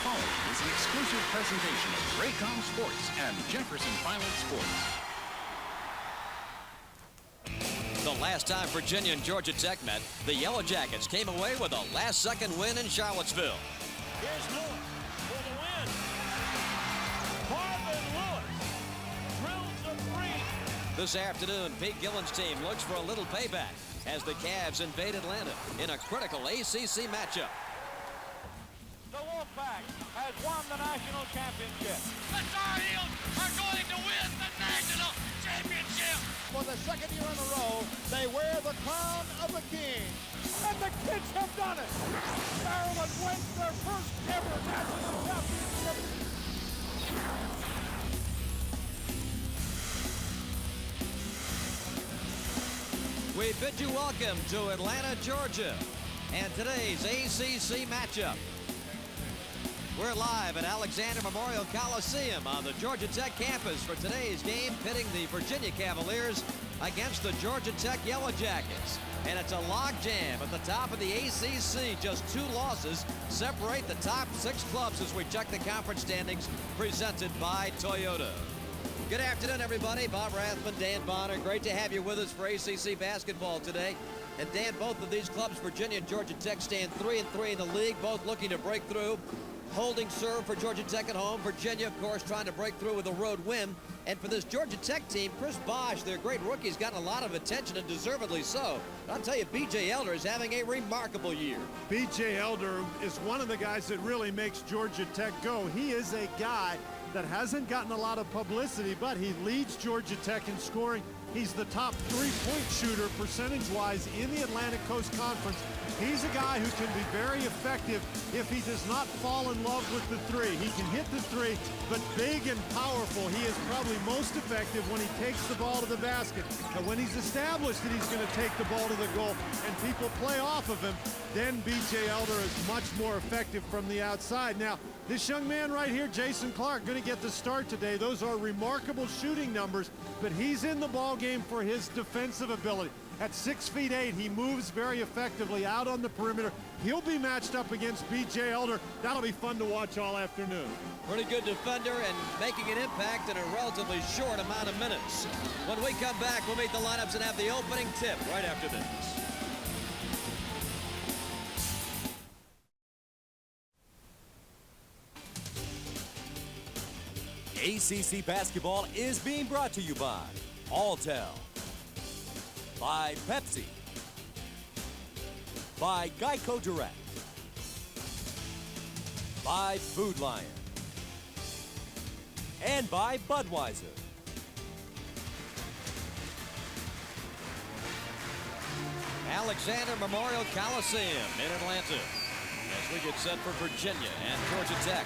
following is an exclusive presentation of Raycom Sports and Jefferson Pilot Sports. The last time Virginia and Georgia Tech met, the Yellow Jackets came away with a last-second win in Charlottesville. Here's Lewis for the win. Marvin Lewis drills a three. This afternoon, Pete Gillen's team looks for a little payback as the Cavs invade Atlanta in a critical ACC matchup. The Wolfpack has won the national championship. The Tar Heels are going to win the national championship. For the second year in a row, they wear the crown of the king. And the kids have done it. Maryland wins their first ever national championship. We bid you welcome to Atlanta, Georgia, and today's ACC matchup. We're live at Alexander Memorial Coliseum on the Georgia Tech campus for today's game, pitting the Virginia Cavaliers against the Georgia Tech Yellow Jackets. And it's a logjam at the top of the ACC. Just 2 losses separate the top 6 clubs as we check the conference standings presented by Toyota. Good afternoon, everybody. Bob Rathman, Dan Bonner. Great to have you with us for ACC basketball today. And Dan, both of these clubs, Virginia and Georgia Tech, stand 3-3 in the league, both looking to break through. Holding serve for Georgia Tech at home. Virginia, of course, trying to break through with a road win. And for this Georgia Tech team, Chris Bosh, their great rookie, has gotten a lot of attention, and deservedly so. But I'll tell you, B.J. Elder is having a remarkable year. B.J. Elder is one of the guys that really makes Georgia Tech go. He is a guy that hasn't gotten a lot of publicity, but he leads Georgia Tech in scoring. He's the top 3-point shooter percentage-wise in the Atlantic Coast Conference. He's a guy who can be very effective if he does not fall in love with the three. He can hit the three, but big and powerful. He is probably most effective when he takes the ball to the basket. And when he's established that he's going to take the ball to the goal and people play off of him, then B.J. Elder is much more effective from the outside. Now, this young man right here, Jason Clark, going to get the start today. Those are remarkable shooting numbers, but he's in the ball game for his defensive ability. At 6'8", he moves very effectively out on the perimeter. He'll be matched up against B.J. Elder. That'll be fun to watch all afternoon. Pretty good defender and making an impact in a relatively short amount of minutes. When we come back, we'll meet the lineups and have the opening tip right after this. ACC basketball is being brought to you by Alltel, by Pepsi, by Geico Direct, by Food Lion, and by Budweiser. Alexander Memorial Coliseum in Atlanta as we get set for Virginia and Georgia Tech.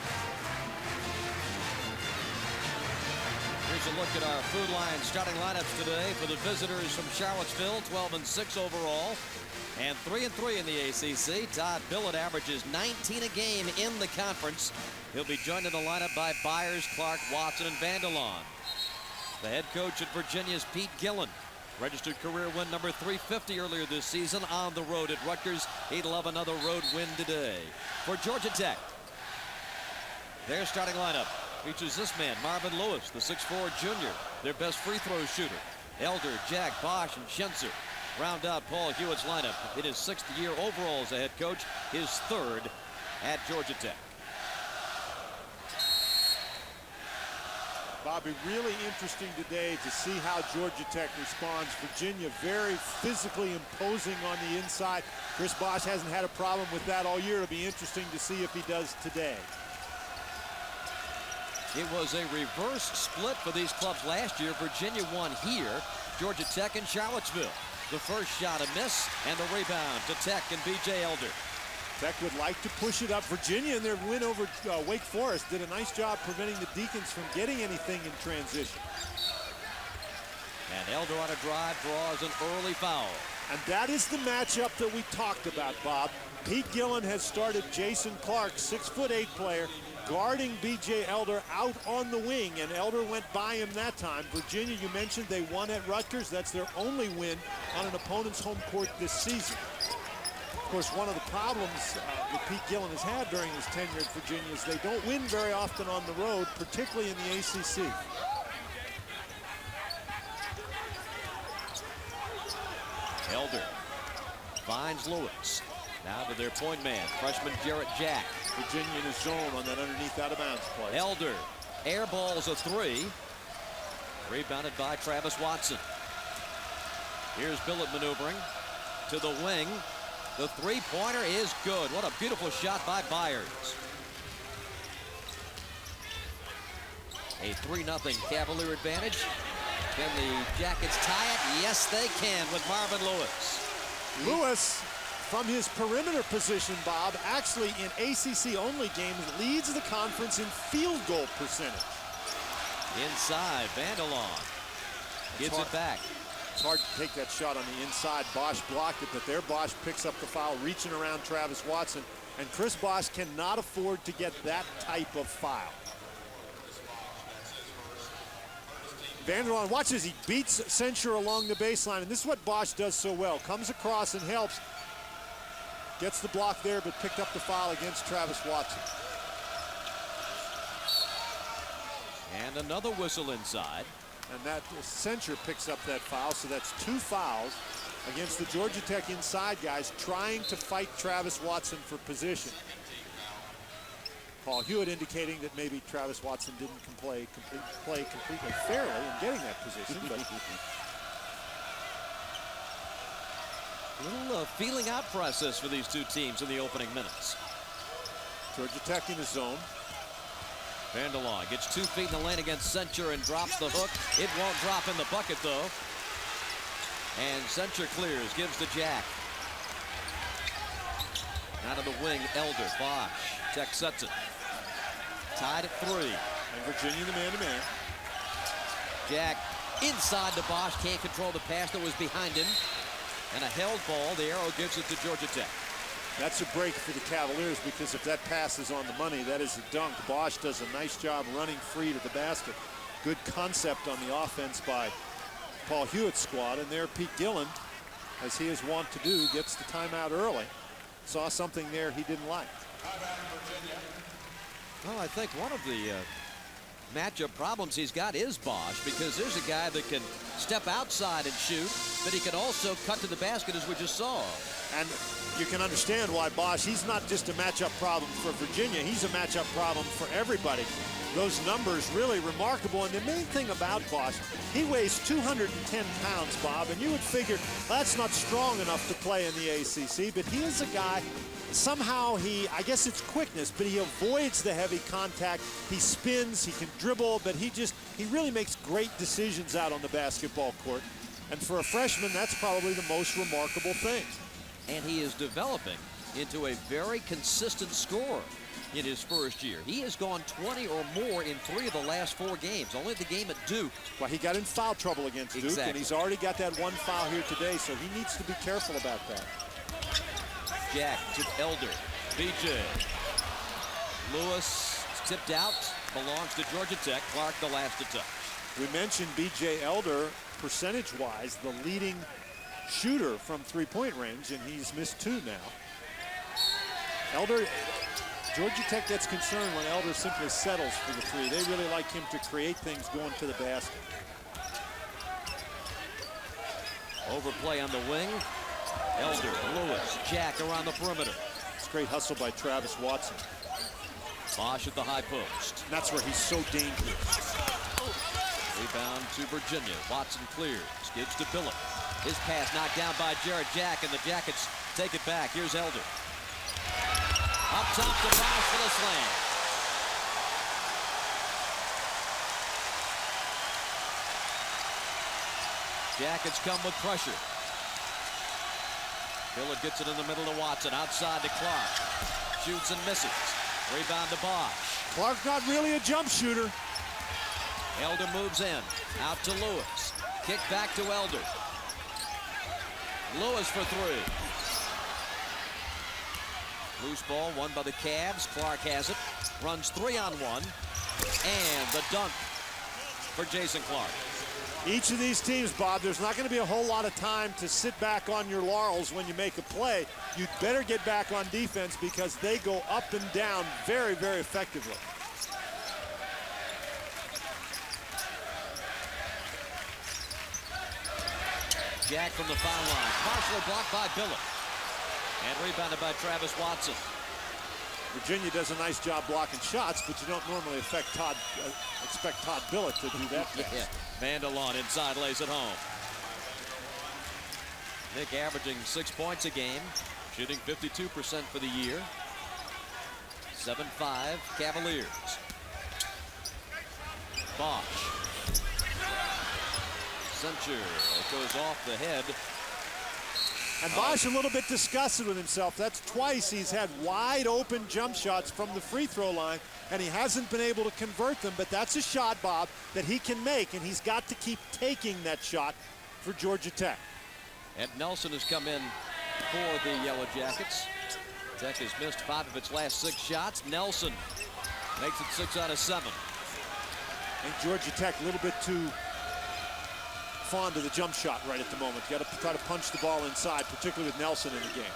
Here's a look at our Food Lion starting lineups today for the visitors from Charlottesville, 12-6 overall and 3-3 in the ACC. Todd Billett averages 19 a game in the conference. He'll be joined in the lineup by Byers, Clark, Watson, and Vandelon. The head coach at Virginia is Pete Gillen. Registered career win number 350 earlier this season on the road at Rutgers. He'd love another road win today. For Georgia Tech, their starting lineup features this man, Marvin Lewis, the 6'4 junior, their best free throw shooter. Elder, Jack, Bosh, and Schenzer round out Paul Hewitt's lineup in his 6th year overall as a head coach, his 3rd at Georgia Tech. Bobby, really interesting today to see how Georgia Tech responds. Virginia very physically imposing on the inside. Chris Bosh hasn't had a problem with that all year. It'll be interesting to see if he does today. It was a reverse split for these clubs last year. Virginia won here, Georgia Tech and Charlottesville. The first shot a miss, and the rebound to Tech and B.J. Elder. Tech would like to push it up. Virginia in their win over Wake Forest did a nice job preventing the Deacons from getting anything in transition. And Elder on a drive draws an early foul. And that is the matchup that we talked about, Bob. Pete Gillen has started Jason Clark, 6'8" player, guarding B.J. Elder out on the wing, and Elder went by him that time. Virginia, you mentioned they won at Rutgers. That's their only win on an opponent's home court this season. course, one of the problems that Pete Gillen has had during his tenure at Virginia is they don't win very often on the road, particularly in the ACC. Elder finds Lewis. Now to their point man, freshman Jarrett Jack. Virginia in his zone on that underneath out-of-bounds play. Elder airballs a three. Rebounded by Travis Watson. Here's Billett maneuvering to the wing. The three-pointer is good. What a beautiful shot by Byers. A 3-0 Cavalier advantage. Can the Jackets tie it? Yes, they can with Marvin Lewis. Lewis, from his perimeter position, Bob, actually in ACC-only games, leads the conference in field goal percentage. Inside, Vandelon gives it back. It's hard to take that shot on the inside. Bosh blocked it, but there Bosh picks up the foul, reaching around Travis Watson. And Chris Bosh cannot afford to get that type of foul. Vanderlaan, watch as he beats Censure along the baseline. And this is what Bosh does so well. Comes across and helps. Gets the block there, but picked up the foul against Travis Watson. And another whistle inside. And that Censure picks up that foul, so that's 2 fouls against the Georgia Tech inside guys trying to fight Travis Watson for position. Paul Hewitt indicating that maybe Travis Watson didn't play completely fairly in getting that position. But a little feeling out process for these two teams in the opening minutes. Georgia Tech in the zone. Vandellaan gets 2 feet in the lane against Censure and drops the hook. It won't drop in the bucket, though. And Censure clears, gives to Jack. Out of the wing, Elder, Bosh. Tech sets it. Tied at 3. And Virginia the man-to-man. Jack inside the Bosh, can't control the pass that was behind him. And a held ball, the arrow gives it to Georgia Tech. That's a break for the Cavaliers, because if that pass is on the money, that is a dunk. Bosh does a nice job running free to the basket. Good concept on the offense by Paul Hewitt's squad. And there Pete Gillen, as he is wont to do, gets the timeout early. Saw something there he didn't like. Well, I think one of the matchup problems he's got is Bosh, because there's a guy that can step outside and shoot, but he can also cut to the basket, as we just saw. And you can understand why Bosh, he's not just a matchup problem for Virginia, he's a matchup problem for everybody. Those numbers really remarkable. And the main thing about Bosh, he weighs 210 pounds, Bob, and you would figure that's not strong enough to play in the ACC, but he is a guy, somehow I guess it's quickness, but he avoids the heavy contact. He spins, he can dribble, but he really makes great decisions out on the basketball court. And for a freshman, that's probably the most remarkable thing. And he is developing into a very consistent scorer in his first year. He has gone 20 or more in 3 of the last 4 games. Only the game at Duke. Well, he got in foul trouble against Duke, and he's already got that 1 foul here today, so he needs to be careful about that. Jack to Elder. BJ. Lewis tipped out. Belongs to Georgia Tech. Clark the last to touch. We mentioned BJ Elder, percentage-wise, the leading shooter from three-point range, and he's missed 2 now. Elder, Georgia Tech gets concerned when Elder simply settles for the 3. They really like him to create things going to the basket. Overplay on the wing. Elder, Lewis, Jack around the perimeter. It's great hustle by Travis Watson. Bosh at the high post. And that's where he's so dangerous. Rebound to Virginia. Watson clears. Gives to Billett. His pass knocked down by Jarrett Jack, and the Jackets take it back. Here's Elder. Up top to Bosh for the slam. Jackets come with pressure. Billett gets it in the middle to Watson. Outside to Clark. Shoots and misses. Rebound to Bosh. Clark not really a jump shooter. Elder moves in. Out to Lewis. Kick back to Elder. Lewis for 3. Loose ball won by the Cavs. Clark has it. Runs 3-on-1. And the dunk for Jason Clark. Each of these teams, Bob, there's not going to be a whole lot of time to sit back on your laurels when you make a play. You'd better get back on defense because they go up and down very, very effectively. Jack from the foul line, partially blocked by Billett. And rebounded by Travis Watson. Virginia does a nice job blocking shots, but you don't normally expect Todd Billett to do that. Yeah. Vanderlaan inside lays it home. Nick averaging 6 points a game, shooting 52% for the year. 7-5 Cavaliers. Bosh. Censure. It goes off the head. And Bosh a little bit disgusted with himself. That's twice he's had wide open jump shots from the free throw line, and he hasn't been able to convert them. But that's a shot, Bob, that he can make, and he's got to keep taking that shot for Georgia Tech. And Nelson has come in for the Yellow Jackets. Tech has missed 5 of its last 6 shots. Nelson makes it 6 out of 7. I think Georgia Tech a little bit too fond of the jump shot right at the moment. Got to try to punch the ball inside, particularly with Nelson in the game.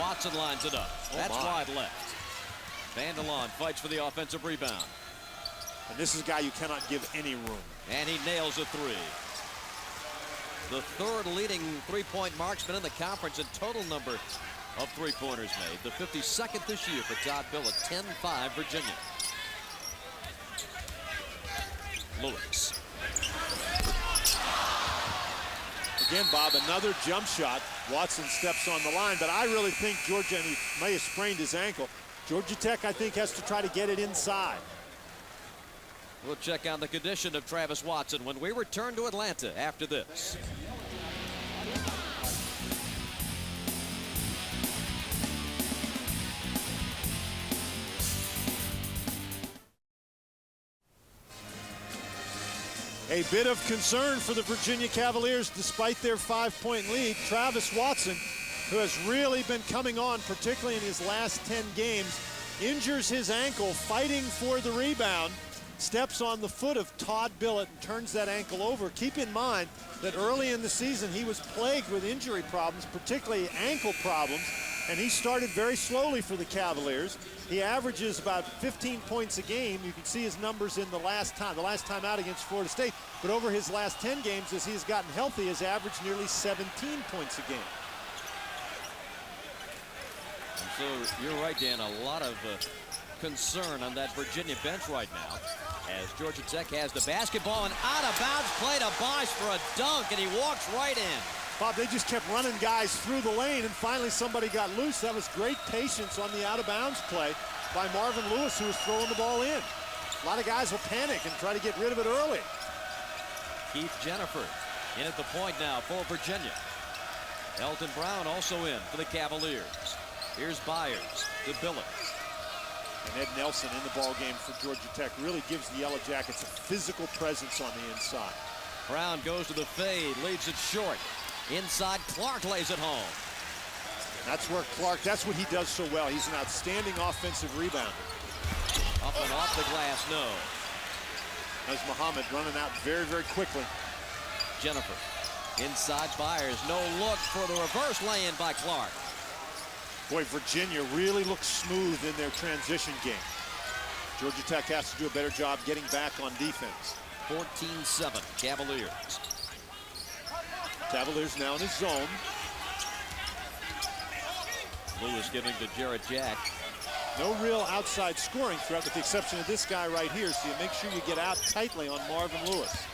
Watson lines it up. That's wide left. Vanderlaan fights for the offensive rebound. And this is a guy you cannot give any room. And he nails a 3. The 3rd leading three-point marksman in the conference in total number of three-pointers made. The 52nd this year for Todd Billett. 10-5 Virginia. Lewis. Again, Bob, another jump shot. Watson steps on the line, but I really think Georgia, and he may have sprained his ankle, Georgia Tech, I think, has to try to get it inside. We'll check on the condition of Travis Watson when we return to Atlanta after this. A bit of concern for the Virginia Cavaliers despite their 5-point lead. Travis Watson, who has really been coming on, particularly in his last 10 games, injures his ankle fighting for the rebound, steps on the foot of Todd Billett and turns that ankle over. Keep in mind that early in the season he was plagued with injury problems, particularly ankle problems, and he started very slowly for the Cavaliers. He averages about 15 points a game. You can see his numbers in the last time out against Florida State. But over his last 10 games, as he's gotten healthy, has averaged nearly 17 points a game. And so you're right, Dan, a lot of concern on that Virginia bench right now as Georgia Tech has the basketball and out of bounds play to Bosh for a dunk, and he walks right in. Bob, they just kept running guys through the lane, and finally somebody got loose. That was great patience on the out-of-bounds play by Marvin Lewis, who was throwing the ball in. A lot of guys will panic and try to get rid of it early. Keith Jennifer in at the point now for Virginia. Elton Brown also in for the Cavaliers. Here's Byers to Billett. And Ed Nelson in the ball game for Georgia Tech really gives the Yellow Jackets a physical presence on the inside. Brown goes to the fade, leaves it short. Inside, Clark lays it home. That's where Clark, that's what he does so well. He's an outstanding offensive rebounder. Up and off the glass, no. As Muhammad running out very, very quickly. Jennifer, inside Byers, no look for the reverse lay-in by Clark. Boy, Virginia really looks smooth in their transition game. Georgia Tech has to do a better job getting back on defense. 14-7, Cavaliers. Cavaliers now in his zone. Lewis giving to Jarrett Jack. No real outside scoring threat with the exception of this guy right here, so you make sure you get out tightly on Marvin Lewis.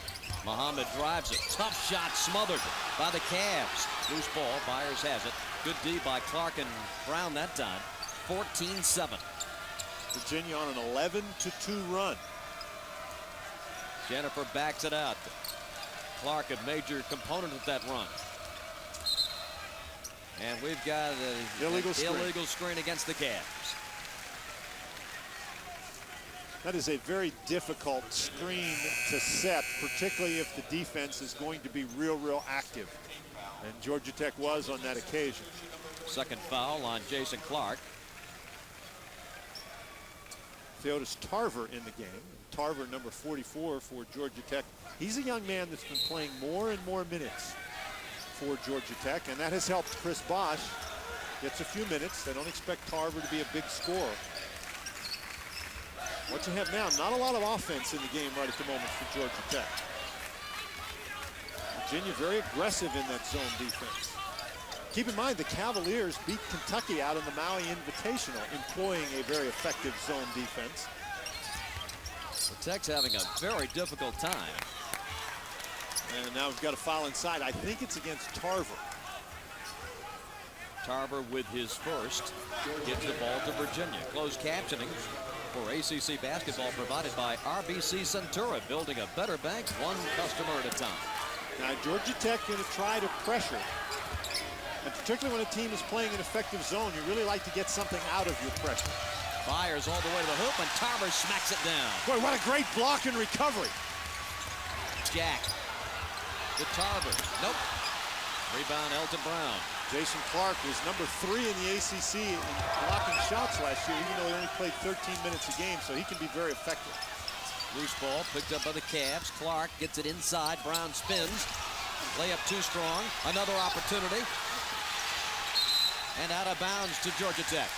Muhammad drives it. Tough shot smothered by the Cavs. Loose ball. Byers has it. Good D by Clark and Brown that time. 14-7. Virginia on an 11-2 run. Jennifer backs it out. Clark, a major component of that run. And we've got an illegal screen against the Cavs. That is a very difficult screen to set, particularly if the defense is going to be real active. And Georgia Tech was on that occasion. Second foul on Jason Clark. Theodis Tarver in the game. Tarver, number 44 for Georgia Tech. He's a young man that's been playing more and more minutes for Georgia Tech, and that has helped Chris Bosh. Gets a few minutes. They don't expect Tarver to be a big scorer. What you have now, not a lot of offense in the game right at the moment for Georgia Tech. Virginia very aggressive in that zone defense. Keep in mind, the Cavaliers beat Kentucky out in the Maui Invitational, employing a very effective zone defense. The Tech's having a very difficult time. And now we've got a foul inside. I think it's against Tarver. Tarver with his first gives the ball to Virginia. Closed captioning for ACC basketball provided by RBC Centura, building a better bank one customer at a time. Now Georgia Tech going to try to pressure. And particularly when a team is playing an effective zone, you really like to get something out of your pressure. Fires all the way to the hoop, and Tarver smacks it down. Boy, what a great block and recovery. Jack to Tarver. Nope. Rebound, Elton Brown. Jason Clark was number 3 in the ACC in blocking shots last year, even though he only played 13 minutes a game, so he can be very effective. Loose ball picked up by the Cavs. Clark gets it inside. Brown spins. Layup too strong. Another opportunity. And out of bounds to Georgia Tech.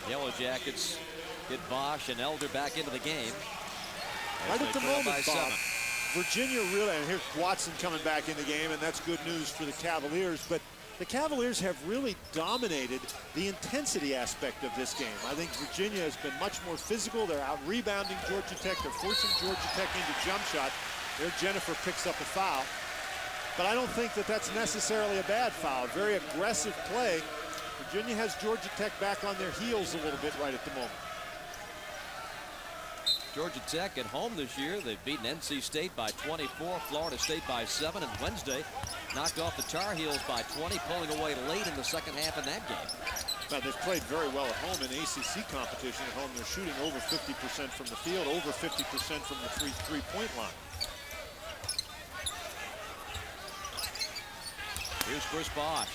Yellow Jackets get Bosh and Elder back into the game. Right at the moment, Bob, 7. Virginia really, and here's Watson coming back in the game, and that's good news for the Cavaliers, but the Cavaliers have really dominated the intensity aspect of this game. I think Virginia has been much more physical. They're out rebounding Georgia Tech. They're forcing Georgia Tech into jump shot. There Jennifer picks up a foul. But I don't think that that's necessarily a bad foul. Very aggressive play. Virginia has Georgia Tech back on their heels a little bit right at the moment. Georgia Tech at home this year. They've beaten NC State by 24, Florida State by 7, and Wednesday knocked off the Tar Heels by 20, pulling away late in the second half in that game. Now, they've played very well at home in ACC competition. At home, they're shooting over 50% from the field, over 50% from the three-point line. Here's Chris Bosh.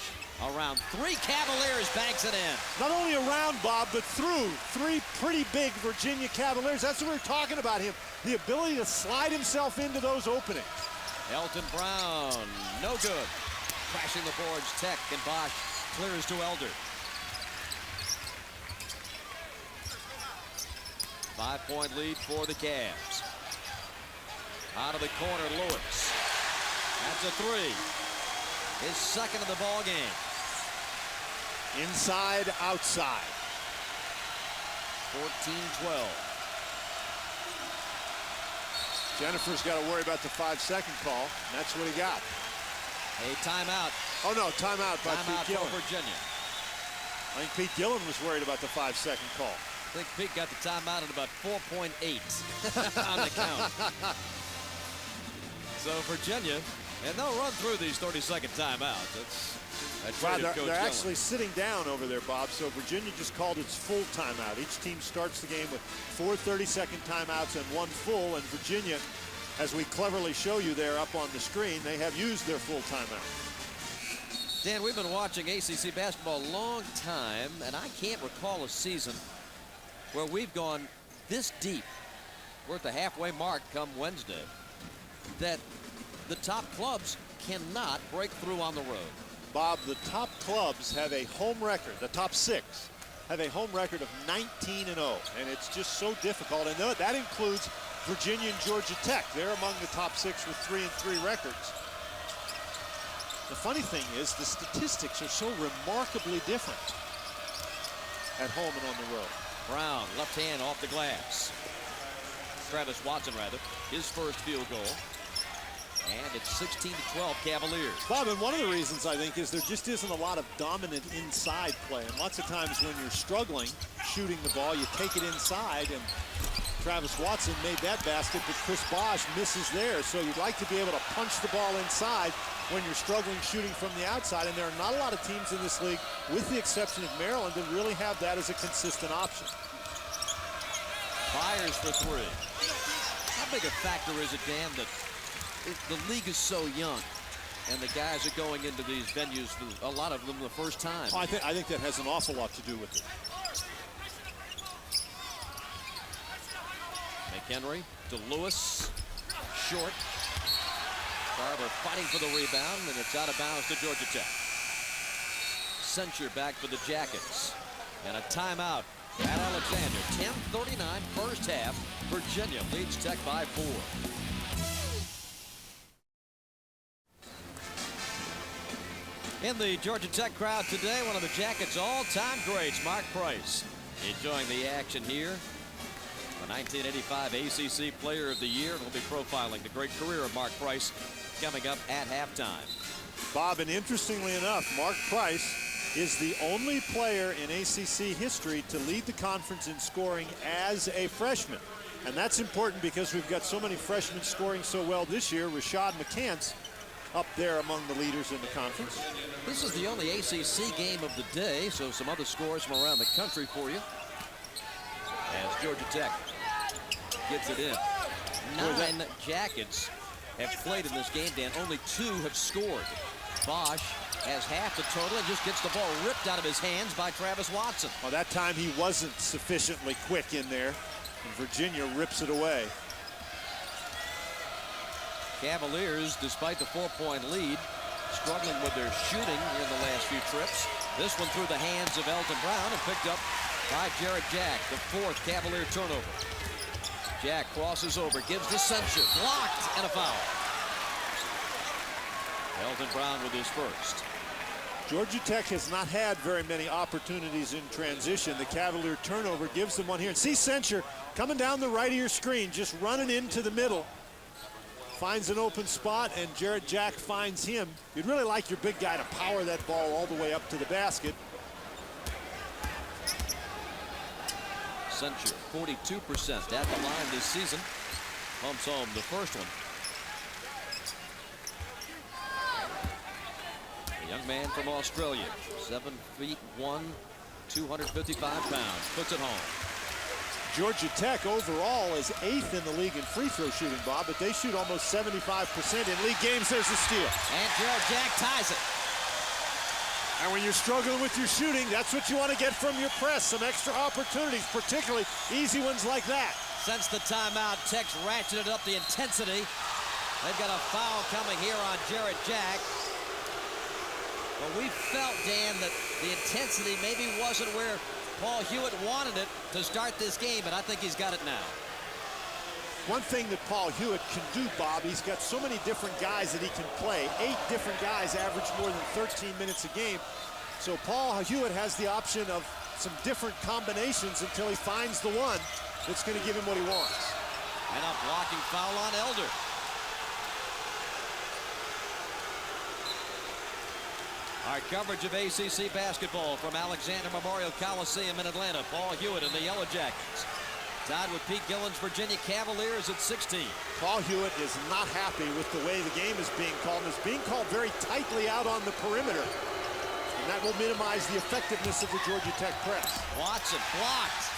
Around 3, Cavaliers banks it in. Not only around, Bob, but through 3 pretty big Virginia Cavaliers. That's what we're talking about him. The ability to slide himself into those openings. Elton Brown, no good. Crashing the boards, Tech, and Bosh clears to Elder. 5-point lead for the Cavs. Out of the corner, Lewis. That's a 3. His second of the ball game. Inside, outside. 14-12. Jennifer's got to worry about the 5-second call. And that's what he got. A timeout. Oh, no, timeout by Timeout Pete Gillen. for Virginia. I think Pete Gillen was worried about the 5-second call. I think Pete got the timeout at about 4.8 on the count. So Virginia, and they'll run through these 30-second timeouts. That's Wow, right. they're actually sitting down over there, Bob. So Virginia just called its full timeout. Each team starts the game with 4 30-second timeouts and 1 full. And Virginia, as we cleverly show you there up on the screen, they have used their full timeout. Dan, we've been watching ACC basketball a long time, and I can't recall a season where we've gone this deep. We're at the halfway mark come Wednesday, that the top clubs cannot break through on the road. Bob, the top clubs have a home record. The top 6 have a home record of 19-0, and it's just so difficult. And that includes Virginia and Georgia Tech. They're among the top 6 with 3-3 records. The funny thing is the statistics are so remarkably different at home and on the road. Brown, left hand off the glass. Travis Watson, rather, his first field goal. And it's 16-12 Cavaliers. Bob, and one of the reasons I think is there just isn't a lot of dominant inside play. And lots of times when you're struggling shooting the ball, you take it inside. And Travis Watson made that basket, but Chris Bosh misses there. So you'd like to be able to punch the ball inside when you're struggling shooting from the outside. And there are not a lot of teams in this league, with the exception of Maryland, that really have that as a consistent option. Fires for 3. How big a factor is it, Dan, that the league is so young? and the guys are going into these venues, for a lot of them, the first time. I think that has an awful lot to do with it. McHenry to Lewis, short. Barber fighting for the rebound, and it's out of bounds to Georgia Tech. Censure back for the Jackets. And a timeout at Alexander. 10:39 first half. Virginia leads Tech by 4. In the Georgia Tech crowd today, one of the Jackets' all-time greats, Mark Price, enjoying the action here. The 1985 ACC Player of the Year. We'll be profiling the great career of Mark Price coming up at halftime. Bob, and interestingly enough, Mark Price is the only player in ACC history to lead the conference in scoring as a freshman. And that's important because we've got so many freshmen scoring so well this year. Rashad McCants up there among the leaders in the conference. This is the only ACC game of the day, so some other scores from around the country for you. As Georgia Tech gets it in. 9 Jackets have played in this game, Dan. Only 2 have scored. Bosh has half the total and just gets the ball ripped out of his hands by Travis Watson. Well, that time he wasn't sufficiently quick in there, and Virginia rips it away. Cavaliers, despite the 4-point lead, struggling with their shooting in the last few trips. This one through the hands of Elton Brown and picked up by Jarrett Jack, the 4th Cavalier turnover. Jack crosses over, gives the censure, blocked, and a foul. Elton Brown with his first. Georgia Tech has not had very many opportunities in transition. The Cavalier turnover gives them one here. And see Censure coming down the right of your screen, just running into the middle. Finds an open spot, and Jarrett Jack finds him. You'd really like your big guy to power that ball all the way up to the basket. Censure, 42% at the line this season. Pumps home the first one. A young man from Australia, 7'1", 255 pounds, puts it home. Georgia Tech overall is 8th in the league in free throw shooting, Bob, but they shoot almost 75% in league games. There's a steal. And Jarrett Jack ties it. And when you're struggling with your shooting, that's what you want to get from your press. Some extra opportunities, particularly easy ones like that. Since the timeout, Tech's ratcheted up the intensity. They've got a foul coming here on Jarrett Jack. But we felt, Dan, that the intensity maybe wasn't where Paul Hewitt wanted it to start this game, but I think he's got it now. One thing that Paul Hewitt can do, Bob, he's got so many different guys that he can play. 8 different guys average more than 13 minutes a game. So Paul Hewitt has the option of some different combinations until he finds the one that's going to give him what he wants. And a blocking foul on Elder. Our coverage of ACC basketball from Alexander Memorial Coliseum in Atlanta. Paul Hewitt and the Yellow Jackets. Tied with Pete Gillen's Virginia Cavaliers at 16. Paul Hewitt is not happy with the way the game is being called. It's being called very tightly out on the perimeter. And that will minimize the effectiveness of the Georgia Tech press. Watson blocked.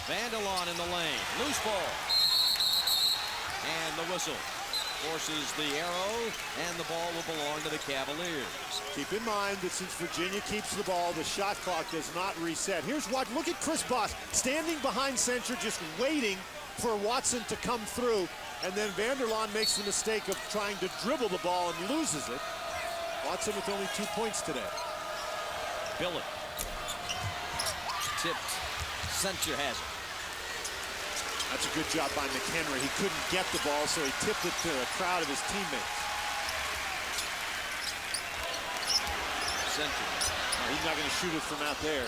Vandelon in the lane. Loose ball. And the whistle forces the arrow, and the ball will belong to the Cavaliers. Keep in mind that since Virginia keeps the ball, the shot clock does not reset. Here's what, look at Chris Bosh standing behind Censure, just waiting for Watson to come through, and then Vanderlaan makes the mistake of trying to dribble the ball and loses it. Watson with only 2 points today. Billet. Tipped. Censure has it. That's a good job by McHenry. He couldn't get the ball, so he tipped it to a crowd of his teammates. Censure. No, he's not going to shoot it from out there.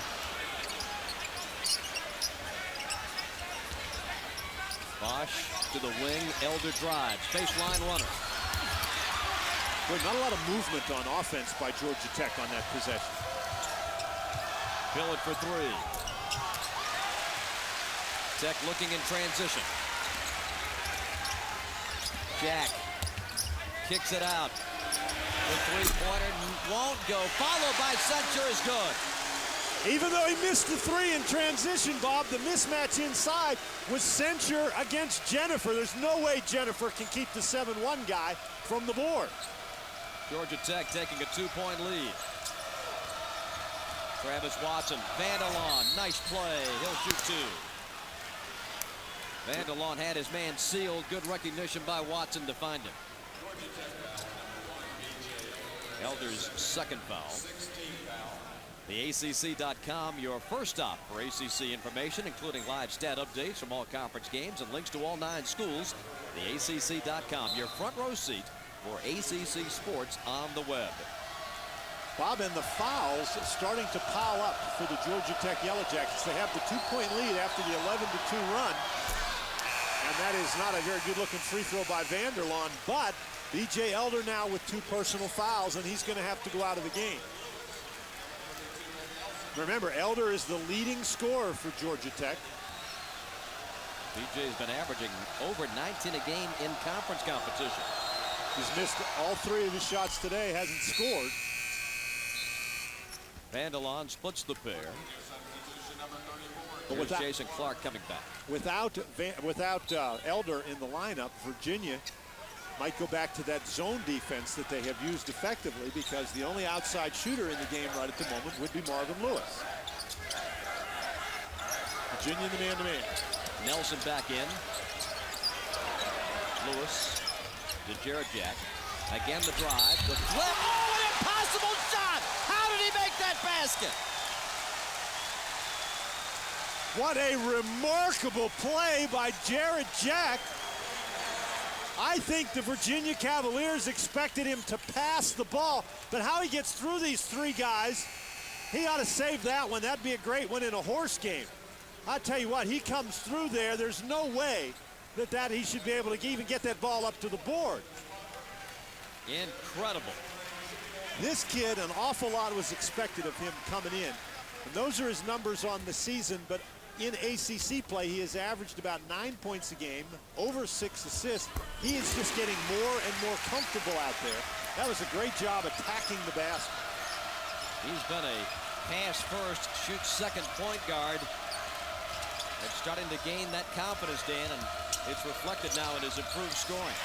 Bosh to the wing. Elder drives. Baseline runner. Boy, not a lot of movement on offense by Georgia Tech on that possession. Billet for 3. Tech looking in transition. Jack kicks it out. The three-pointer won't go. Followed by Censure is good. Even though he missed the 3 in transition, Bob, the mismatch inside was Censure against Jennifer. There's no way Jennifer can keep the 7-1 guy from the board. Georgia Tech taking a 2-point lead. Travis Watson, Vanderlaan, nice play. He'll shoot 2. Vanderlaan had his man sealed. Good recognition by Watson to find him. Elder's second foul. The ACC.com, your first stop for ACC information, including live stat updates from all conference games and links to all 9 schools. The ACC.com, your front row seat for ACC sports on the web. Bob, and the fouls starting to pile up for the Georgia Tech Yellow Jackets. They have the 2-point lead after the 11-2 run. And that is not a very good-looking free throw by Vanderlaan, but B.J. Elder now with 2 personal fouls, and he's going to have to go out of the game. Remember, Elder is the leading scorer for Georgia Tech. B.J.'s been averaging over 19 a game in conference competition. He's missed all 3 of his shots today, hasn't scored. Vanderlaan splits the pair. But Here's Jason Clark coming back. Without Elder in the lineup, Virginia might go back to that zone defense that they have used effectively, because the only outside shooter in the game right at the moment would be Marvin Lewis. Virginia in the man-to-man. Nelson back in. Lewis to Jared Jack. Again the drive. The flip. Oh, an impossible shot! How did he make that basket? What a remarkable play by Jared Jack. I think the Virginia Cavaliers expected him to pass the ball, but how he gets through these 3 guys, he ought to save that one. That'd be a great one in a horse game. I tell you what, he comes through there. There's no way that he should be able to even get that ball up to the board. Incredible. This kid, an awful lot was expected of him coming in. And those are his numbers on the season, but in ACC play, he has averaged about 9 points a game, over 6 assists. He is just getting more and more comfortable out there. That was a great job attacking the basket. He's been a pass first, shoot second point guard. And starting to gain that confidence, Dan, and it's reflected now in his improved scoring.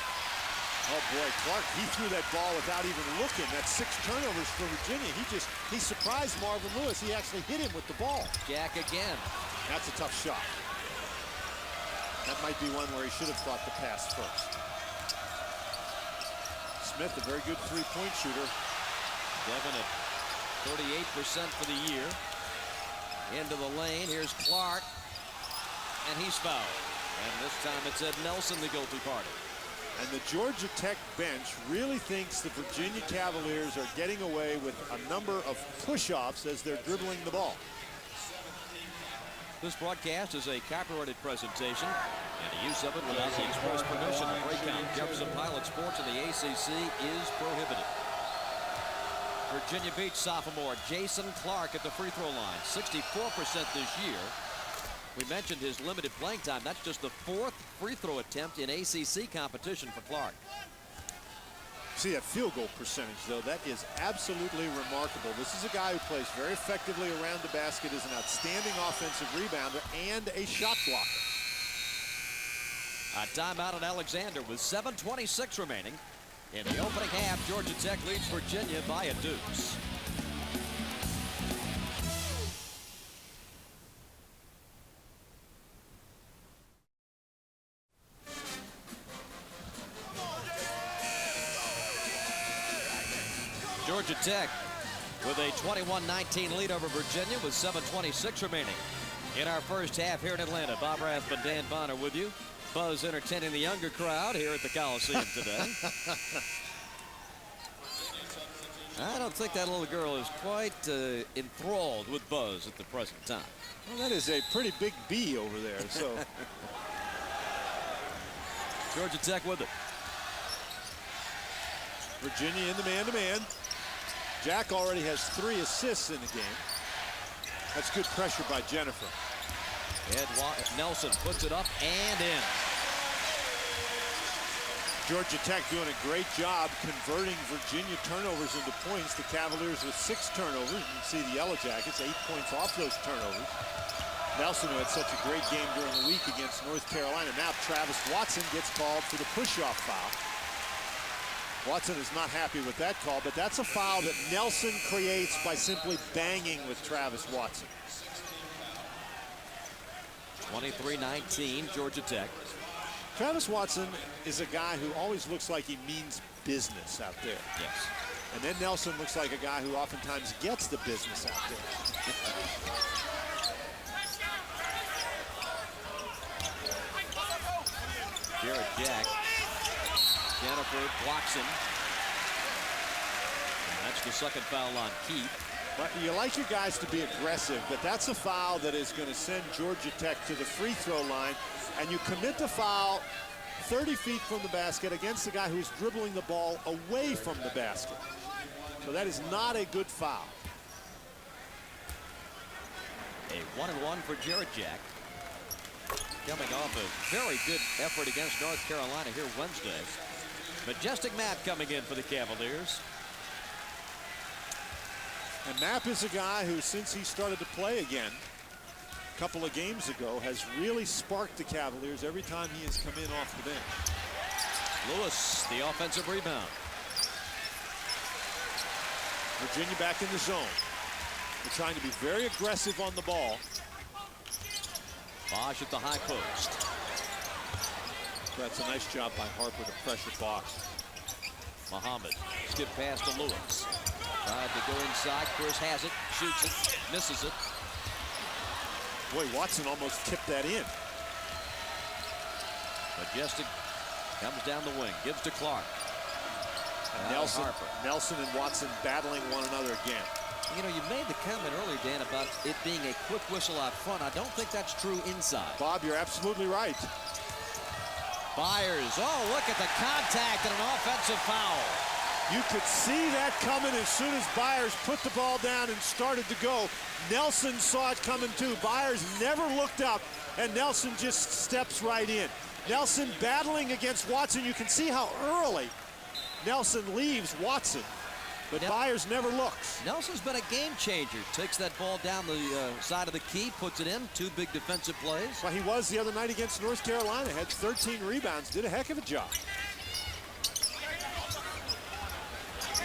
Oh boy, Clark, he threw that ball without even looking. That's 6 turnovers for Virginia. He surprised Marvin Lewis. He actually hit him with the ball. Jack again. That's a tough shot. That might be one where he should have thought the pass first. Smith, a very good 3-point shooter. Devin at 38% for the year. Into the lane, here's Clark. And he's fouled. And this time it's Ed Nelson, the guilty party. And the Georgia Tech bench really thinks the Virginia Cavaliers are getting away with a number of push-offs as they're dribbling the ball. This broadcast is a copyrighted presentation, and the use of it without the express permission of Raycom, Jefferson Pilot Sports, and the ACC is prohibited. Virginia Beach sophomore Jason Clark at the free throw line, 64% this year. We mentioned his limited playing time. That's just the 4th free throw attempt in ACC competition for Clark. See that field goal percentage, though. That is absolutely remarkable. This is a guy who plays very effectively around the basket, is an outstanding offensive rebounder, and a shot blocker. A timeout on Alexander with 7:26 remaining. In the opening half, Georgia Tech leads Virginia by a deuce. Georgia Tech with a 21-19 lead over Virginia with 7:26 remaining. In our first half here in Atlanta, Bob Rathman, Dan Bonner with you. Buzz entertaining the younger crowd here at the Coliseum today. I don't think that little girl is quite enthralled with Buzz at the present time. Well, that is a pretty big B over there. So Georgia Tech with it. Virginia in the man-to-man. Jack already has 3 assists in the game. That's good pressure by Jennifer. Ed Nelson puts it up and in. Georgia Tech doing a great job converting Virginia turnovers into points. The Cavaliers with 6 turnovers. You can see the Yellow Jackets 8 points off those turnovers. Nelson, who had such a great game during the week against North Carolina. Now Travis Watson gets called for the push-off foul. Watson is not happy with that call, but that's a foul that Nelson creates by simply banging with Travis Watson. 23-19, Georgia Tech. Travis Watson is a guy who always looks like he means business out there. Yes. And then Nelson looks like a guy who oftentimes gets the business out there. Jarrett Jack. Jennifer blocks him. And that's the second foul on Keith. But you like your guys to be aggressive, but that's a foul that is going to send Georgia Tech to the free throw line, and you commit the foul 30 feet from the basket against the guy who's dribbling the ball away from the basket. So that is not a good foul. A 1-and-1 for Jarrett Jack. Coming off a very good effort against North Carolina here Wednesday. Majestic Matt coming in for the Cavaliers. And Mapp is a guy who, since he started to play again a couple of games ago, has really sparked the Cavaliers every time he has come in off the bench. Lewis, the offensive rebound. Virginia back in the zone. They're trying to be very aggressive on the ball. Bosh at the high post. That's a nice job by Harper to pressure Bosh. Muhammad, skip pass to Lewis. Tried to go inside. Chris has it, shoots it, misses it. Boy, Watson almost tipped that in. Majestic comes down the wing, gives to Clark. And Nelson and Watson battling one another again. You know, you made the comment earlier, Dan, about it being a quick whistle out front. I don't think that's true inside. Bob, you're absolutely right. Byers, oh, look at the contact and an offensive foul. You could see that coming as soon as Byers put the ball down and started to go. Nelson saw it coming too. Byers never looked up, and Nelson just steps right in. Nelson battling against Watson. You can see how early Nelson leaves Watson, but Byers never looks. Nelson's been a game changer. Takes that ball down the side of the key, puts it in. Two big defensive plays. Well, he was the other night against North Carolina. Had 13 rebounds. Did a heck of a job.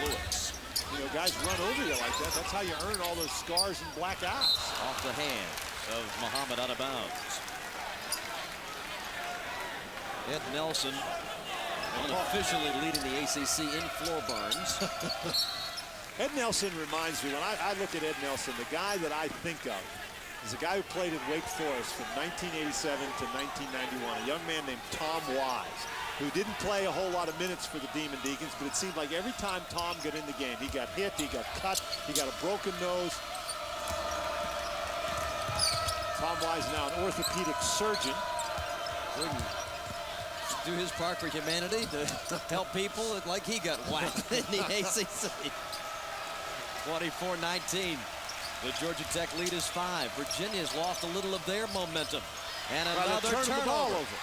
Lewis. You know, guys run over you like that. That's how you earn all those scars and black eyes. Off the hand of Muhammad, out of bounds. Ed Nelson unofficially leading the ACC in floor burns. Ed Nelson reminds me, when I look at Ed Nelson, the guy that I think of is a guy who played at Wake Forest from 1987 to 1991, a young man named Tom Wise, who didn't play a whole lot of minutes for the Demon Deacons, but it seemed like every time Tom got in the game, he got hit, he got cut, he got a broken nose. Tom Wise now an orthopedic surgeon. Do his part for humanity to help people like he got whacked in the ACC. 24-19. The Georgia Tech lead is 5. Virginia's lost a little of their momentum. And another turnover. The ball over.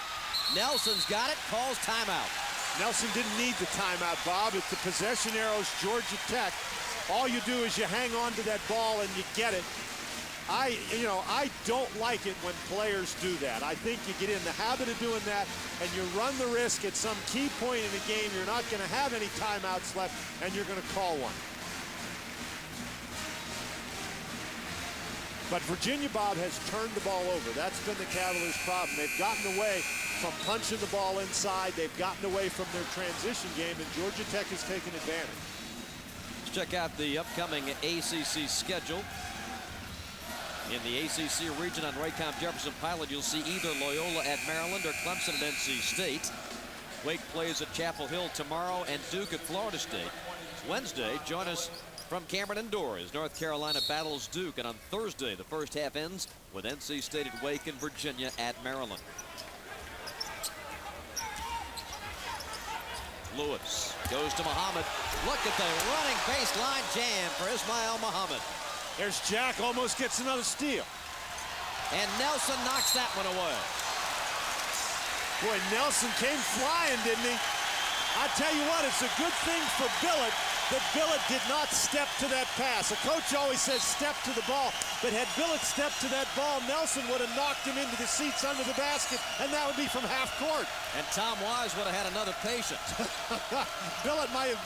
Nelson's got it, calls timeout. Nelson didn't need the timeout, Bob. It's the possession arrows, Georgia Tech. All you do is you hang on to that ball and you get it. I don't like it when players do that. I think you get in the habit of doing that and you run the risk at some key point in the game you're not going to have any timeouts left and you're going to call one. But Virginia, Bob, has turned the ball over. That's been the Cavaliers' problem. They've gotten away from punching the ball inside. They've gotten away from their transition game, and Georgia Tech has taken advantage. Let's check out the upcoming ACC schedule. In the ACC region on Raycom Jefferson Pilot, you'll see either Loyola at Maryland or Clemson at NC State. Wake plays at Chapel Hill tomorrow and Duke at Florida State. Wednesday, join us from Cameron Indoor as North Carolina battles Duke. And on Thursday, the first half ends with NC State at Wake and Virginia at Maryland. Lewis goes to Muhammad. Look at the running baseline jam for Ismail Muhammad. There's Jack, almost gets another steal. And Nelson knocks that one away. Boy, Nelson came flying, didn't he? I tell you what, it's a good thing for Billett that Billett did not step to that pass. A coach always says step to the ball, but had Billett stepped to that ball, Nelson would have knocked him into the seats under the basket, and that would be from half court. And Tom Wise would have had another patient. Billett may have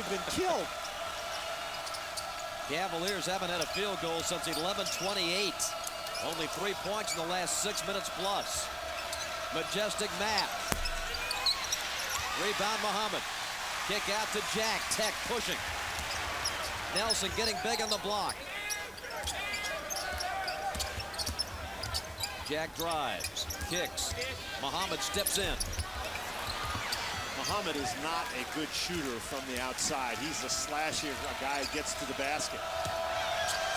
been killed. Cavaliers haven't had a field goal since 11:28. Only 3 points in the last 6 minutes plus. Majestic Matt. Rebound Muhammad. Kick out to Jack. Tech pushing. Nelson getting big on the block. Jack drives. Kicks. Muhammad steps in. Muhammad is not a good shooter from the outside. He's a slashy guy who gets to the basket.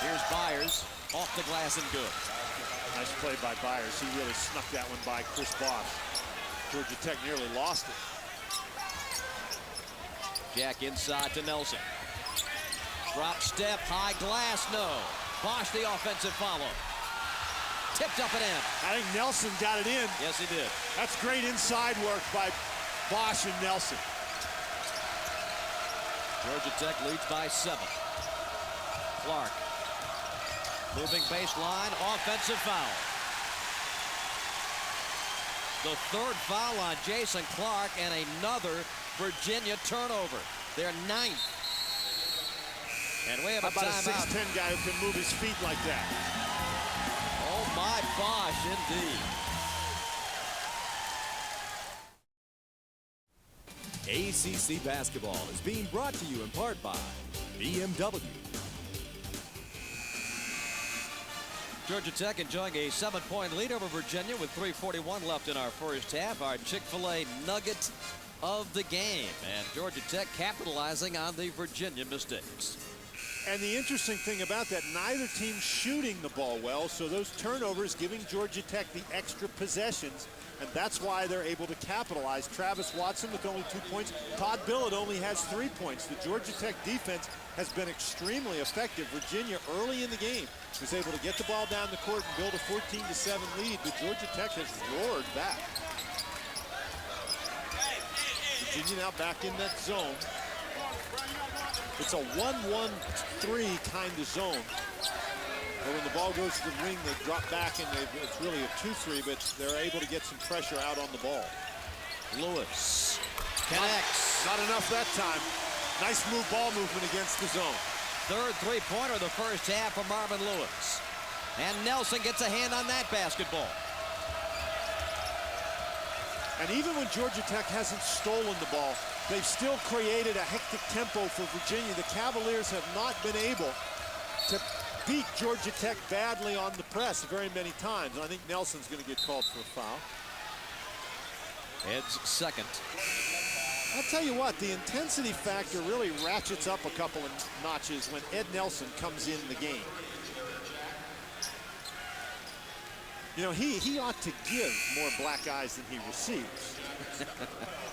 Here's Byers. Off the glass and good. Nice play by Byers. He really snuck that one by Chris Bosh. Georgia Tech nearly lost it. Jack inside to Nelson. Drop step, high glass, no. Bosh the offensive follow. Tipped up and in. I think Nelson got it in. Yes, he did. That's great inside work by Bosh and Nelson. Georgia Tech leads by 7. Clark. Moving baseline, offensive foul. The 3rd foul on Jason Clark and another Virginia turnover. Their 9th. And we have a How about timeout. a 6'10" guy who can move his feet like that? Oh my Bosh, indeed. ACC basketball is being brought to you in part by BMW. Georgia Tech enjoying a 7-point lead over Virginia with 3:41 left in our first half. Our Chick-fil-A nugget of the game. And Georgia Tech capitalizing on the Virginia mistakes. And the interesting thing about that, neither team shooting the ball well, so those turnovers giving Georgia Tech the extra possessions, and that's why they're able to capitalize. Travis Watson with only 2 points. Todd Billett only has 3 points. The Georgia Tech defense has been extremely effective. Virginia early in the game was able to get the ball down the court and build a 14-7 lead, but Georgia Tech has roared back. Virginia now back in that zone. It's a 1-1-3 kind of zone. But when the ball goes to the wing, they drop back, and it's really a 2-3, but they're able to get some pressure out on the ball. Lewis connects. Not enough that time. Nice ball movement against the zone. 3rd three-pointer of the first half for Marvin Lewis. And Nelson gets a hand on that basketball. And even when Georgia Tech hasn't stolen the ball, they've still created a hectic tempo for Virginia. The Cavaliers have not been able to beat Georgia Tech badly on the press very many times. And I think Nelson's going to get called for a foul. Ed's second. I'll tell you what, the intensity factor really ratchets up a couple of notches when Ed Nelson comes in the game. You know, he ought to give more black eyes than he receives.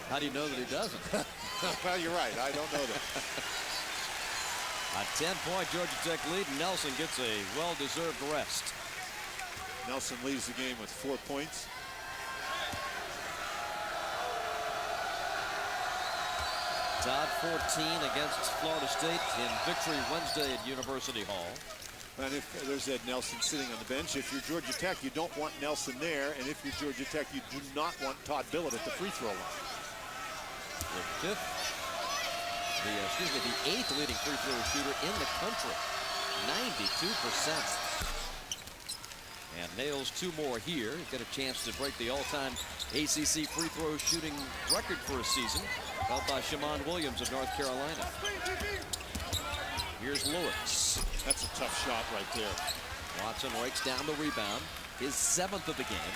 How do you know that he doesn't? Well, you're right. I don't know that. A 10-point Georgia Tech lead. Nelson gets a well-deserved rest. Nelson leaves the game with 4 points. Todd 14 against Florida State in victory Wednesday at University Hall. And if there's Ed Nelson sitting on the bench, if you're Georgia Tech, you don't want Nelson there. And if you're Georgia Tech, you do not want Todd Billett at the free throw line. The 8th leading free throw shooter in the country. 92%. And nails 2 more here. Get a chance to break the all-time ACC free throw shooting record for a season, held by Shammond Williams of North Carolina. Here's Lewis. That's a tough shot right there. Watson rakes down the rebound, his 7th of the game.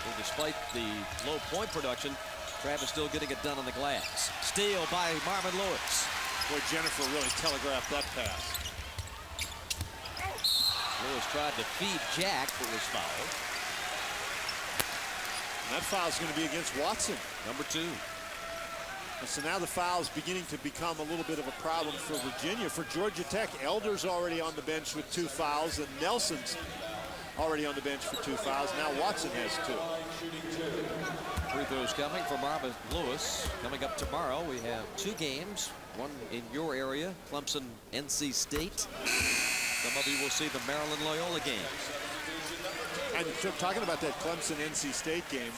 And despite the low point production, Travis still getting it done on the glass. Steal by Marvin Lewis. Boy, Jennifer really telegraphed that pass. Lewis tried to feed Jack, but was fouled. And that foul's going to be against Watson. Number 2. And so now the foul is beginning to become a little bit of a problem for Virginia. For Georgia Tech, Elder's already on the bench with 2 fouls, and Nelson's already on the bench for 2 fouls. Now Watson has 2. Free throws coming for Marvin Lewis. Coming up tomorrow, we have 2 games. One in your area, Clemson, NC State. Some of you will see the Maryland Loyola games. And talking about that Clemson NC State game,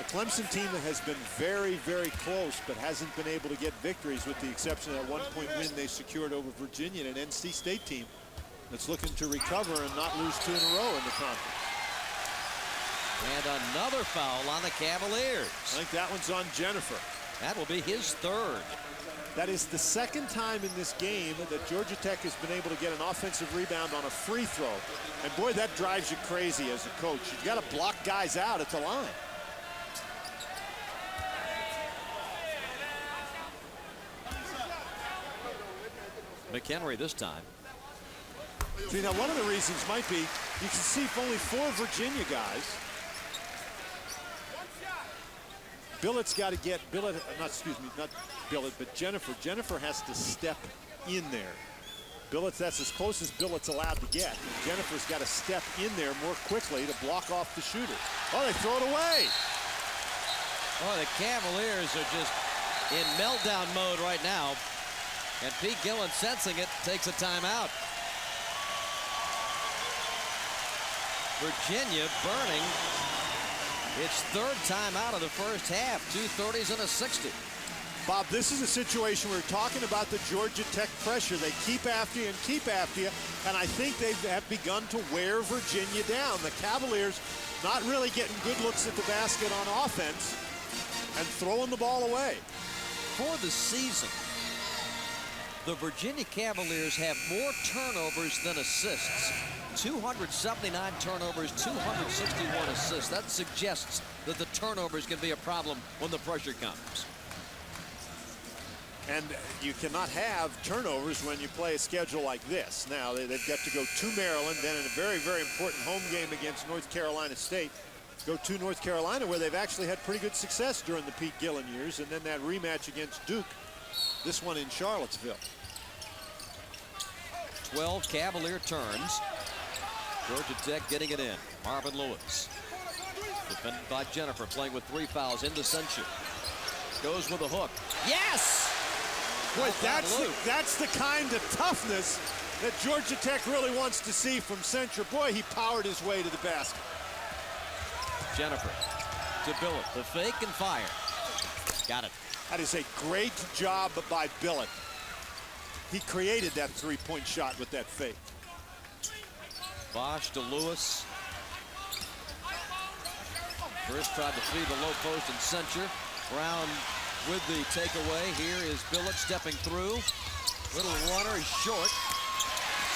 a Clemson team that has been very, very close but hasn't been able to get victories, with the exception of that 1-point win they secured over Virginia, and an NC State team that's looking to recover and not lose 2 in a row in the conference. And another foul on the Cavaliers. I think that one's on Jennifer. That will be his 3rd. That is the 2nd time in this game that Georgia Tech has been able to get an offensive rebound on a free throw. And boy, that drives you crazy as a coach. You've got to block guys out at the line. McHenry this time. See, now one of the reasons might be you can see only 4 Virginia guys. Billett's got to get Jennifer. Jennifer has to step in there. Billets, that's as close as Billett's allowed to get. And Jennifer's got to step in there more quickly to block off the shooter. Oh, they throw it away. Oh, the Cavaliers are just in meltdown mode right now. And Pete Gillen, sensing it, takes a timeout. Virginia burning its 3rd timeout of the first half. 2 30s and a 60. Bob, this is a situation where we're talking about the Georgia Tech pressure. They keep after you and keep after you, and I think they have begun to wear Virginia down. The Cavaliers not really getting good looks at the basket on offense and throwing the ball away. For the season, the Virginia Cavaliers have more turnovers than assists. 279 turnovers, 261 assists. That suggests that the turnovers can be a problem when the pressure comes. And you cannot have turnovers when you play a schedule like this. Now, they've got to go to Maryland, then in a very, very important home game against North Carolina State, go to North Carolina, where they've actually had pretty good success during the Pete Gillen years, and then that rematch against Duke, this one in Charlottesville. 12 Cavalier turns. Georgia Tech getting it in. Marvin Lewis. Defended by Jennifer, playing with 3 fouls into Sensu. Goes with a hook. Yes! Boy, that's the kind of toughness that Georgia Tech really wants to see from Sensu. Boy, he powered his way to the basket. Jennifer to Billett. The fake and fire. Got it. That is a great job by Billett. He created that 3-point shot with that fake. Bosh to Lewis. First tried to feed the low post and Sensu. Brown with the takeaway. Here is Billett stepping through. Little runner, he's short.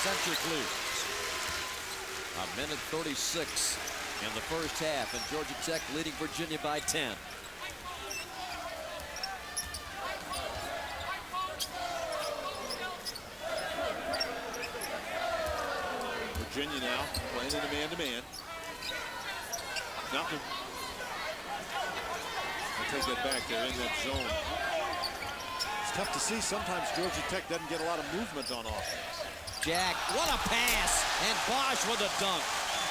Sensu clears. 1:36 in the first half, and Georgia Tech leading Virginia by 10. Virginia now playing in a man-to-man. Nothing. I'll take that back. They're in that zone. It's tough to see. Sometimes Georgia Tech doesn't get a lot of movement on offense. Jack, what a pass! And Bosh with a dunk.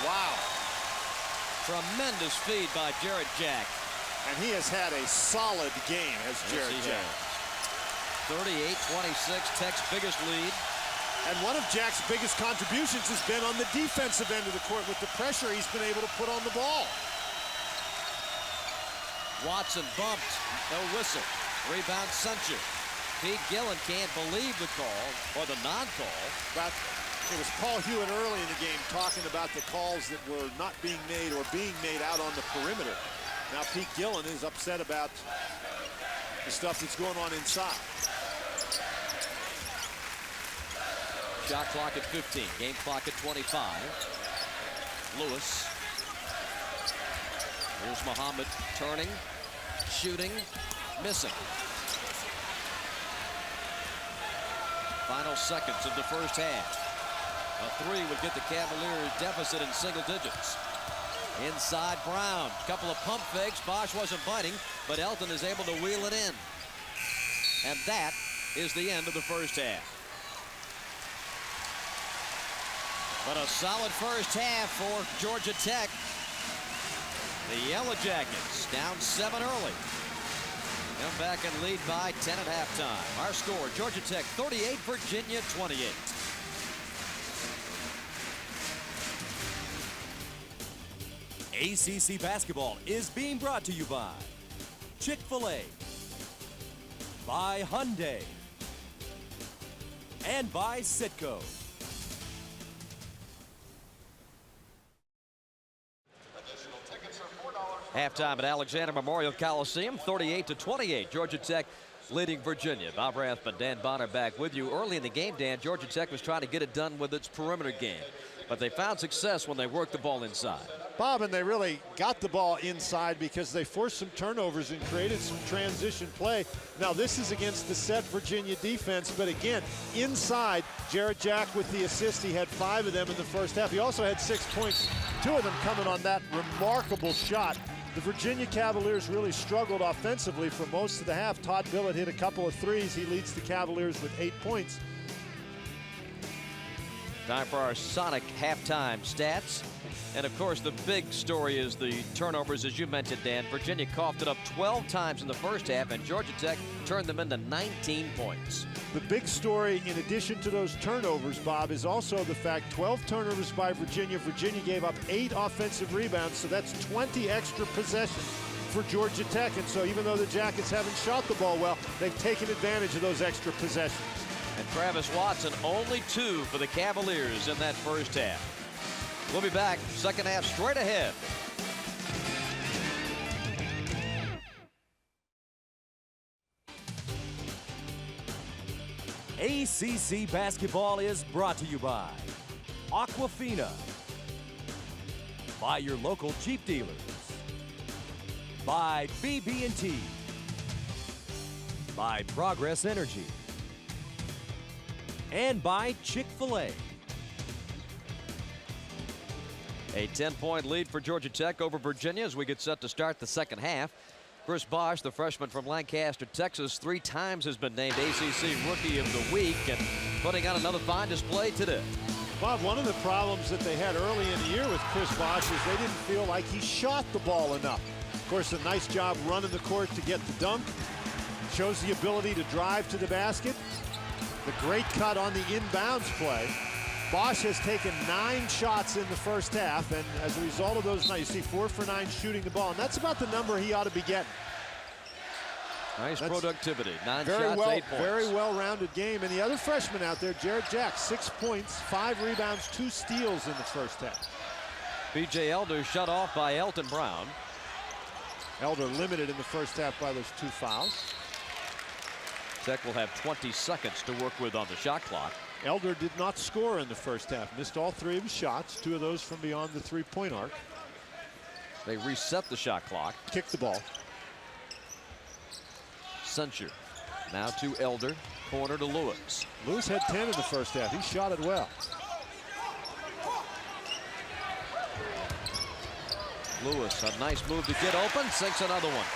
Wow. Tremendous feed by Jared Jack. And he has had a solid game, has Jared Jack. 38-26, Tech's biggest lead. And one of Jack's biggest contributions has been on the defensive end of the court with the pressure he's been able to put on the ball. Watson bumped, no whistle. Rebound Sensu. Pete Gillen can't believe the call, or the non-call. But it was Paul Hewitt early in the game talking about the calls that were not being made or being made out on the perimeter. Now Pete Gillen is upset about the stuff that's going on inside. Shot clock at 15, game clock at 25. Lewis. Here's Muhammad turning, shooting, missing. Final seconds of the first half. A 3 would get the Cavaliers deficit in single digits. Inside Brown, couple of pump fakes. Bosh wasn't biting, but Elton is able to wheel it in. And that is the end of the first half. But a solid first half for Georgia Tech. The Yellow Jackets down 7 early. Come back and lead by 10 at halftime. Our score, Georgia Tech 38, Virginia 28. ACC basketball is being brought to you by Chick-fil-A, by Hyundai, and by Citgo. Halftime at Alexander Memorial Coliseum, 38-28. Georgia Tech leading Virginia. Bob Rathman, Dan Bonner back with you. Early in the game, Dan, Georgia Tech was trying to get it done with its perimeter game, but they found success when they worked the ball inside. Bob, and they really got the ball inside because they forced some turnovers and created some transition play. Now this is against the set Virginia defense, but again, inside, Jarrett Jack with the assist. He had 5 of them in the first half. He also had 6 points, 2 of them coming on that remarkable shot. The Virginia Cavaliers really struggled offensively for most of the half. Todd Billett hit a couple of threes. He leads the Cavaliers with 8 points. Time for our Sonic halftime stats. And of course, the big story is the turnovers, as you mentioned, Dan. Virginia coughed it up 12 times in the first half, and Georgia Tech turned them into 19 points. The big story, in addition to those turnovers, Bob, is also the fact 12 turnovers by Virginia. Virginia gave up 8 offensive rebounds, so that's 20 extra possessions for Georgia Tech. And so even though the Jackets haven't shot the ball well, they've taken advantage of those extra possessions. And Travis Watson, only 2 for the Cavaliers in that first half. We'll be back, second half straight ahead. ACC basketball is brought to you by Aquafina, by your local Jeep dealers, by BB&T, by Progress Energy, and by Chick-fil-A. A 10-point lead for Georgia Tech over Virginia as we get set to start the second half. Chris Bosh, the freshman from Lancaster, Texas, 3 times has been named ACC Rookie of the Week and putting on another fine display today. Bob, one of the problems that they had early in the year with Chris Bosh is they didn't feel like he shot the ball enough. Of course, a nice job running the court to get the dunk. Shows the ability to drive to the basket. The great cut on the inbounds play. Bosh has taken 9 shots in the first half, and as a result of those, you see 4 for 9 shooting the ball, and that's about the number he ought to be getting. Nice productivity. 9 very shots, well, 8 points. very well-rounded game. And the other freshman out there, Jarrett Jack, 6 points, 5 rebounds, 2 steals in the first half. B.J. Elder shut off by Elton Brown. Elder limited in the first half by those 2 fouls. Tech will have 20 seconds to work with on the shot clock. Elder did not score in the first half. Missed all 3 of his shots, 2 of those from beyond the 3-point arc. They reset the shot clock. Kicked the ball. Censure. Now to Elder. Corner to Lewis. Lewis had 10 in the first half. He shot it well. Lewis, a nice move to get open. Sinks another one.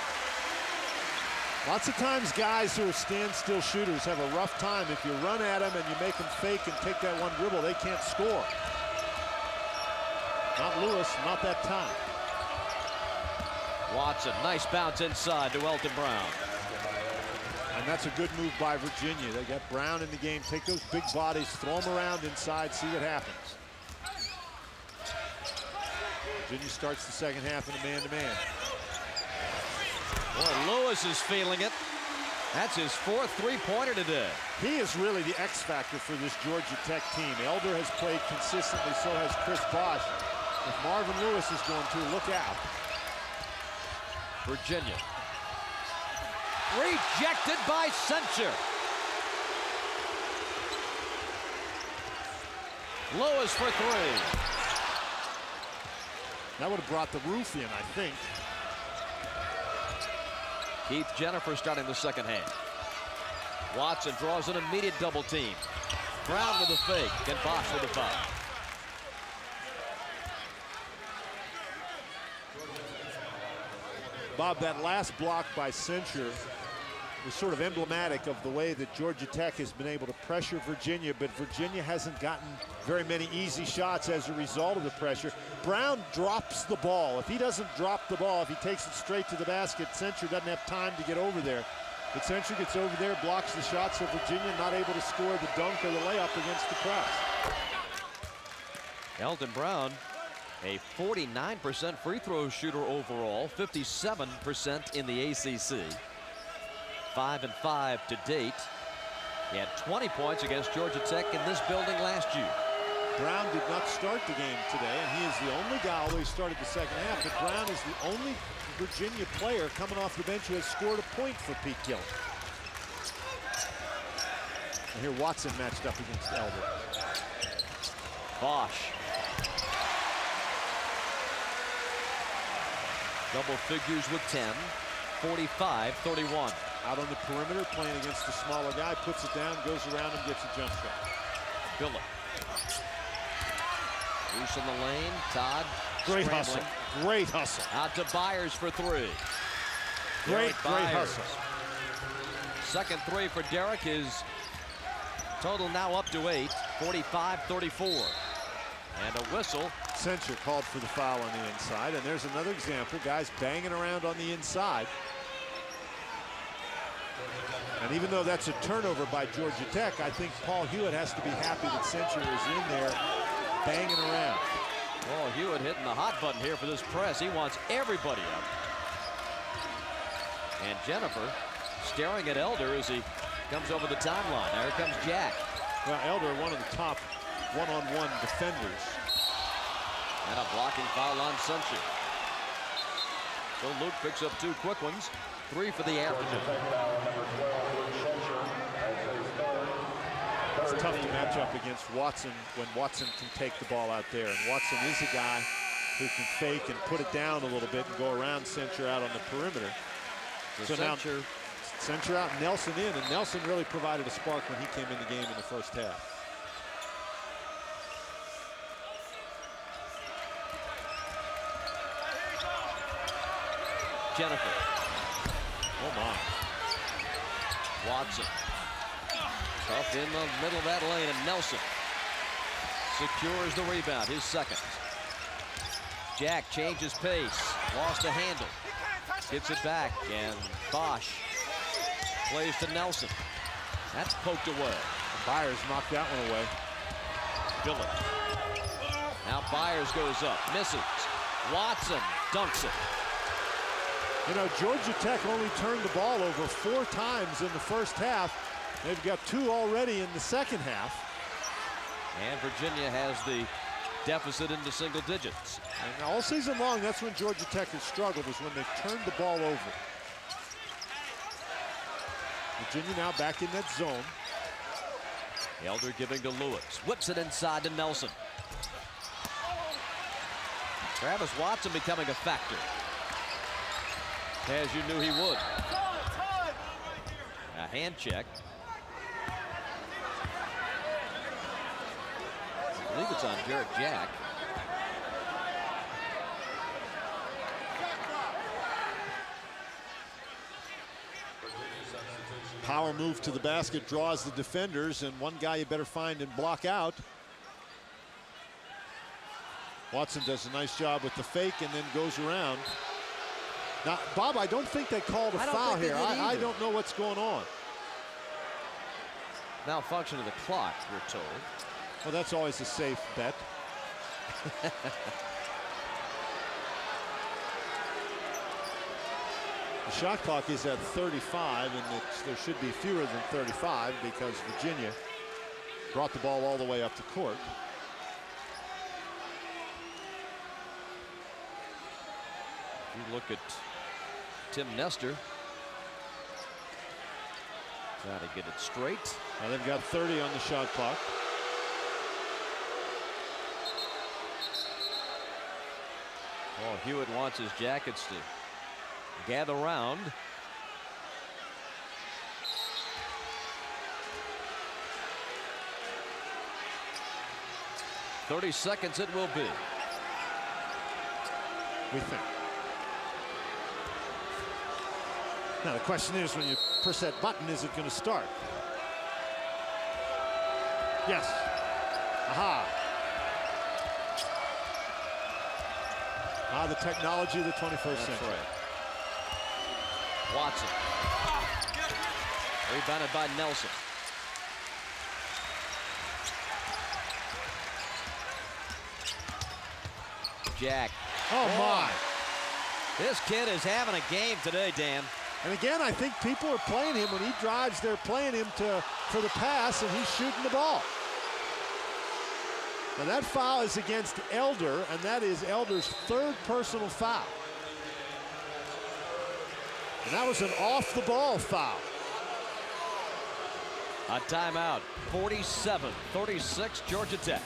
Lots of times guys who are standstill shooters have a rough time. If you run at them and you make them fake and take that one dribble, they can't score. Not Lewis, not that time. Watson, nice bounce inside to Elton Brown. And that's a good move by Virginia. They got Brown in the game. Take those big bodies, throw them around inside, see what happens. Virginia starts the second half in a man-to-man. Well, Lewis is feeling it. That's his 4th three-pointer today. He is really the X factor for this Georgia Tech team. Elder has played consistently, so has Chris Bosh. If Marvin Lewis is going to, look out. Virginia. Rejected by Censure. Lewis for 3. That would have brought the roof in, I think. Keith Jennifer starting the second half. Watson draws an immediate double team. Brown with a fake and Bosh with a foul. Bob, that last block by Censure was sort of emblematic of the way that Georgia Tech has been able to pressure Virginia, but Virginia hasn't gotten very many easy shots as a result of the pressure. Brown drops the ball. If he doesn't drop the ball, if he takes it straight to the basket, Century doesn't have time to get over there. But Century gets over there, blocks the shots of Virginia, not able to score the dunk or the layup against the press. Elton Brown, a 49% free throw shooter overall, 57% in the ACC. 5 and 5 to date. He had 20 points against Georgia Tech in this building last year. Brown did not start the game today, and he is the only guy, although he started the second half, but Brown is the only Virginia player coming off the bench who has scored a point for Pete Gillen. And here Watson matched up against Elder. Bosh. Double figures with 10, 45-31. Out on the perimeter, playing against the smaller guy, puts it down, goes around and gets a jump shot. Billup. Loose in the lane, Todd Great scrambling. hustle, great hustle. Out to Byers for three. Great Byers. hustle. Second three for Derek is total now up to 8, 45-34. And a whistle. Censure called for the foul on the inside, and there's another example. Guys banging around on the inside. And even though that's a turnover by Georgia Tech, I think Paul Hewitt has to be happy that Censure is in there banging around. Oh, Hewitt hitting the hot button here for this press. He wants everybody up. And Jennifer staring at Elder as he comes over the timeline. There comes Jack. Well, Elder, one of the top one-on-one defenders. And a blocking foul on Censure. So Luke picks up 2 quick ones. 3 for the afternoon. It's tough to match up against Watson when Watson can take the ball out there. And Watson is a guy who can fake and put it down a little bit and go around Censure out on the perimeter. So now Censure out, Nelson in, and Nelson really provided a spark when he came in the game in the first half. Jennifer. Oh my. Watson. Tough in the middle of that lane, and Nelson secures the rebound, his second. Jack changes pace, lost a handle, gets it back, and Bosh plays to Nelson. That's poked away. Byers knocked that one away. Billup. Now Byers goes up, misses. Watson dunks it. You know, Georgia Tech only turned the ball over 4 times in the first half. They've got 2 already in the second half. And Virginia has the deficit into single digits. And all season long, that's when Georgia Tech has struggled, is when they've turned the ball over. Virginia now back in that zone. Elder giving to Lewis. Whips it inside to Nelson. Travis Watson becoming a factor, as you knew he would. A hand check. I believe it's on Jarrett Jack. Power move to the basket draws the defenders, and one guy you better find and block out. Watson does a nice job with the fake and then goes around. Now, Bob, I don't think they called a foul here. I don't know what's going on. Malfunction of the clock, we're told. Well, that's always a safe bet. The shot clock is at 35, and there should be fewer than 35 because Virginia brought the ball all the way up the court. If you look at Tim Nestor, trying to get it straight. Now they've got 30 on the shot clock. Oh, Hewitt wants his Jackets to gather round. "30 seconds it will be." We think. Now the question is, when you press that button, is it going to start? Yes. Aha. The technology of the 21st century. Right. Watson. Rebounded by Nelson. Jack. Oh my. This kid is having a game today, Dan. And again, I think people are playing him. When he drives, they're playing him for the pass, and he's shooting the ball. Now that foul is against Elder, and that is Elder's third personal foul. And that was an off-the-ball foul. A timeout. 47-36, Georgia Tech.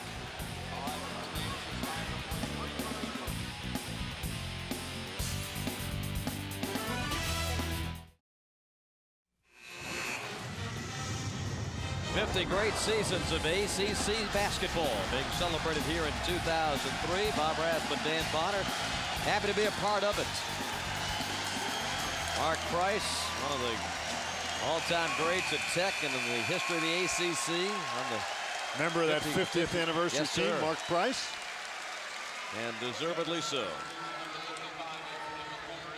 Great seasons of ACC basketball being celebrated here in 2003. Bob Rathman, Dan Bonner, happy to be a part of it. Mark Price, one of the all-time greats at Tech and in the history of the ACC. Member of that 50th anniversary yes, team, sir. Mark Price. And deservedly so.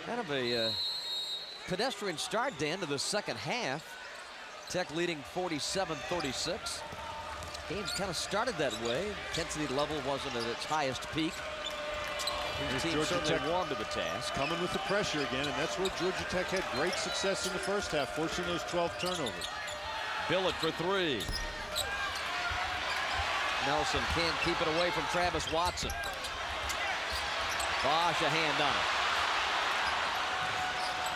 Kind of a pedestrian start, Dan, to the second half. Tech leading 47-36. Games kind of started that way. Intensity level wasn't at its highest peak. The team certainly warmed to the task. Coming with the pressure again, and that's where Georgia Tech had great success in the first half, forcing those 12 turnovers. Billett for three. Nelson can't keep it away from Travis Watson. Bosh a hand on it.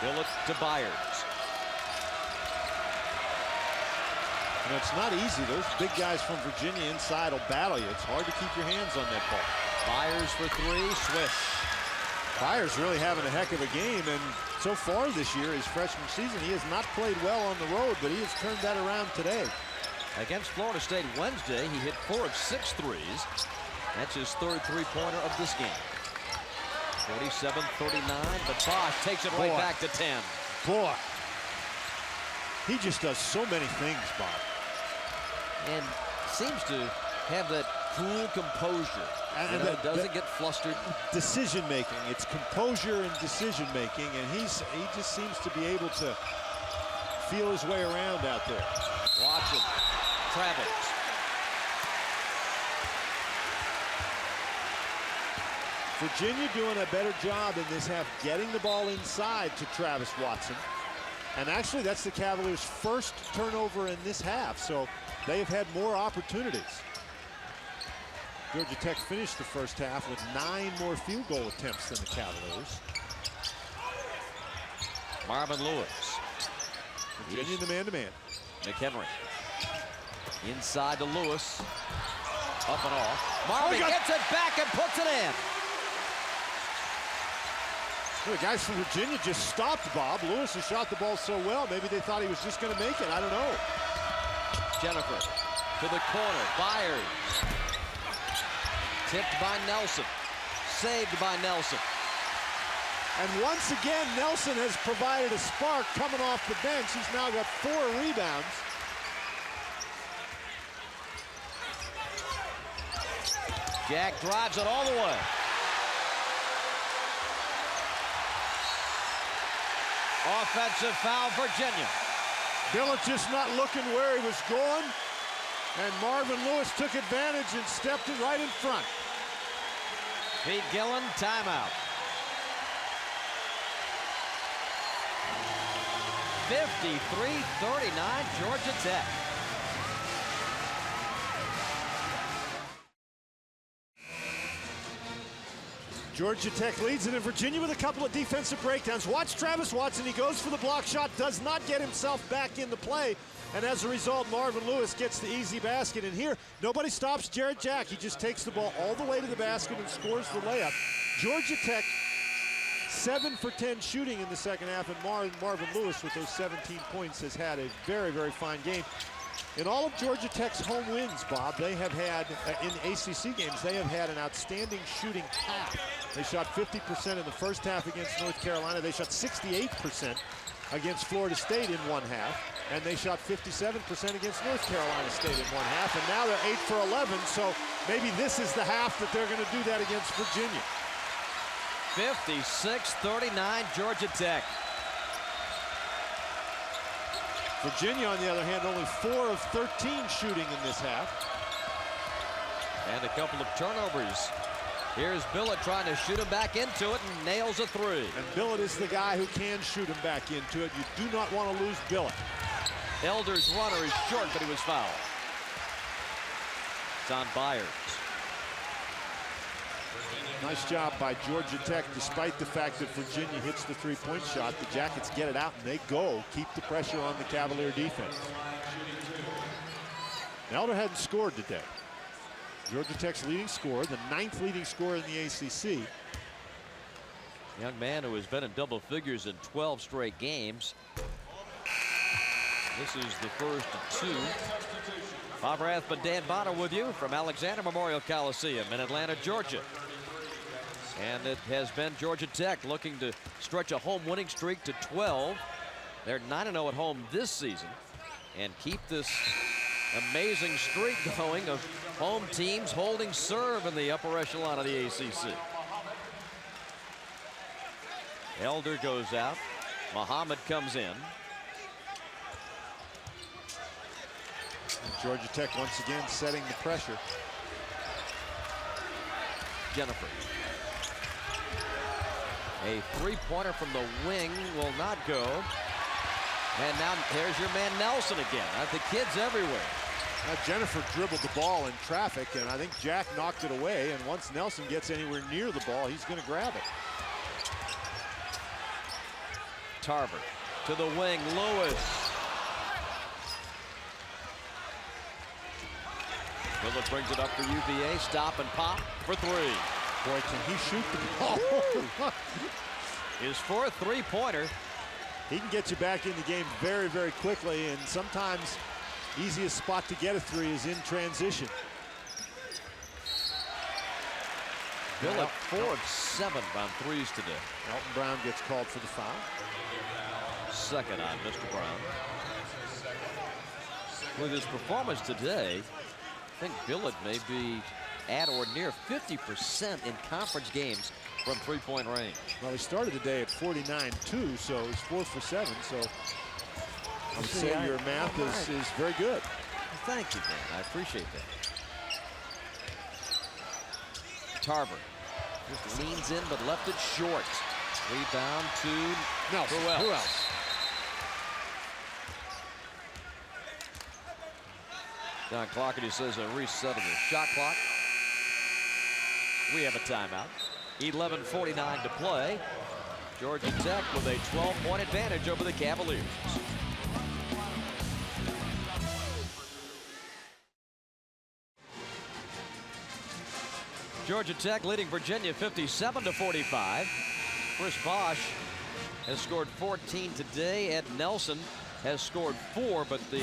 Billett to Byers. You know, it's not easy. Those big guys from Virginia inside will battle you. It's hard to keep your hands on that ball. Byers for three, swish. Byers really having a heck of a game, and so far this year, his freshman season, he has not played well on the road, but he has turned that around today. Against Florida State Wednesday, he hit 4 of 6 threes. That's his third three-pointer of this game. 47-39, but Bosh takes it right back to 10. Boy, he just does so many things, Bob. And seems to have that cool composure. And doesn't get flustered. Decision making. It's composure and decision making, and he just seems to be able to feel his way around out there. Watson travels. Virginia doing a better job in this half getting the ball inside to Travis Watson. And actually, that's the Cavaliers' first turnover in this half, so they have had more opportunities. Georgia Tech finished the first half with 9 more field goal attempts than the Cavaliers. Marvin Lewis. Virginia in the man-to-man. McHenry. Inside to Lewis. Up and off. Marvin gets it back and puts it in. Well, the guys from Virginia just stopped Bob. Lewis has shot the ball so well, maybe they thought he was just going to make it. I don't know. Jennifer to the corner. Byers. Tipped by Nelson. Saved by Nelson. And once again, Nelson has provided a spark coming off the bench. He's now got 4 rebounds. Jack drives it all the way. Offensive foul, Virginia. Billett just not looking where he was going, and Marvin Lewis took advantage and stepped it right in front. Pete Gillen, timeout. 53-39, Georgia Tech. Georgia Tech leads it in Virginia with a couple of defensive breakdowns. Watch Travis Watson. He goes for the block shot, does not get himself back into play. And as a result, Marvin Lewis gets the easy basket. And here, nobody stops Jared Jack. He just takes the ball all the way to the basket and scores the layup. Georgia Tech, 7 for 10 shooting in the second half. And Marvin Lewis, with those 17 points, has had a very, very fine game. In all of Georgia Tech's home wins, Bob, they have had, in ACC games, they have had an outstanding shooting half. They shot 50% in the first half against North Carolina. They shot 68% against Florida State in one half, and they shot 57% against North Carolina State in one half, and now they're 8 for 11, so maybe this is the half that they're going to do that against Virginia. 56-39 Georgia Tech. Virginia, on the other hand, only 4 of 13 shooting in this half. And a couple of turnovers. Here's Billett trying to shoot him back into it and nails a three. And Billett is the guy who can shoot him back into it. You do not want to lose Billett. Elder's runner is short, but he was fouled. It's on Byers. Nice job by Georgia Tech, despite the fact that Virginia hits the three-point shot. The Jackets get it out and they go, keep the pressure on the Cavalier defense. Elder hadn't scored today. Georgia Tech's leading scorer, the 9th leading scorer in the ACC. Young man who has been in double figures in 12 straight games. This is the first of 2. Bob Rathman, Dan Bonner with you from Alexander Memorial Coliseum in Atlanta, Georgia. And it has been Georgia Tech looking to stretch a home winning streak to 12. They're 9-0 at home this season and keep this amazing streak going of home teams holding serve in the upper echelon of the ACC. Elder goes out. Muhammad comes in. And Georgia Tech once again setting the pressure. Jennifer. A three-pointer from the wing will not go. And now there's your man Nelson again. The kid's everywhere. Now Jennifer dribbled the ball in traffic, and I think Jack knocked it away. And once Nelson gets anywhere near the ball, he's going to grab it. Tarver to the wing. Lewis. Willett brings it up for UVA. Stop and pop for three. Boy, can he shoot the ball. His fourth three-pointer. He can get you back in the game very, very quickly, and sometimes easiest spot to get a three is in transition. Willett 4 of 7 on threes today. Elton Brown gets called for the foul. Second on Mr. Brown. With his performance today, I think Willett may be at or near 50% in conference games from three-point range. Well, he started the day at 49-2, so he's 4 for 7. So I would say your math is very good. Thank you, man. I appreciate that. Tarver just leans in but left it short. Rebound to Nelson. Who else? Don Clougherty says a reset of the shot clock. We have a timeout. 11:49 to play. Georgia Tech with a 12-point advantage over the Cavaliers. Georgia Tech leading Virginia 57-45. Chris Bosh has scored 14 today. Ed Nelson has scored 4, but the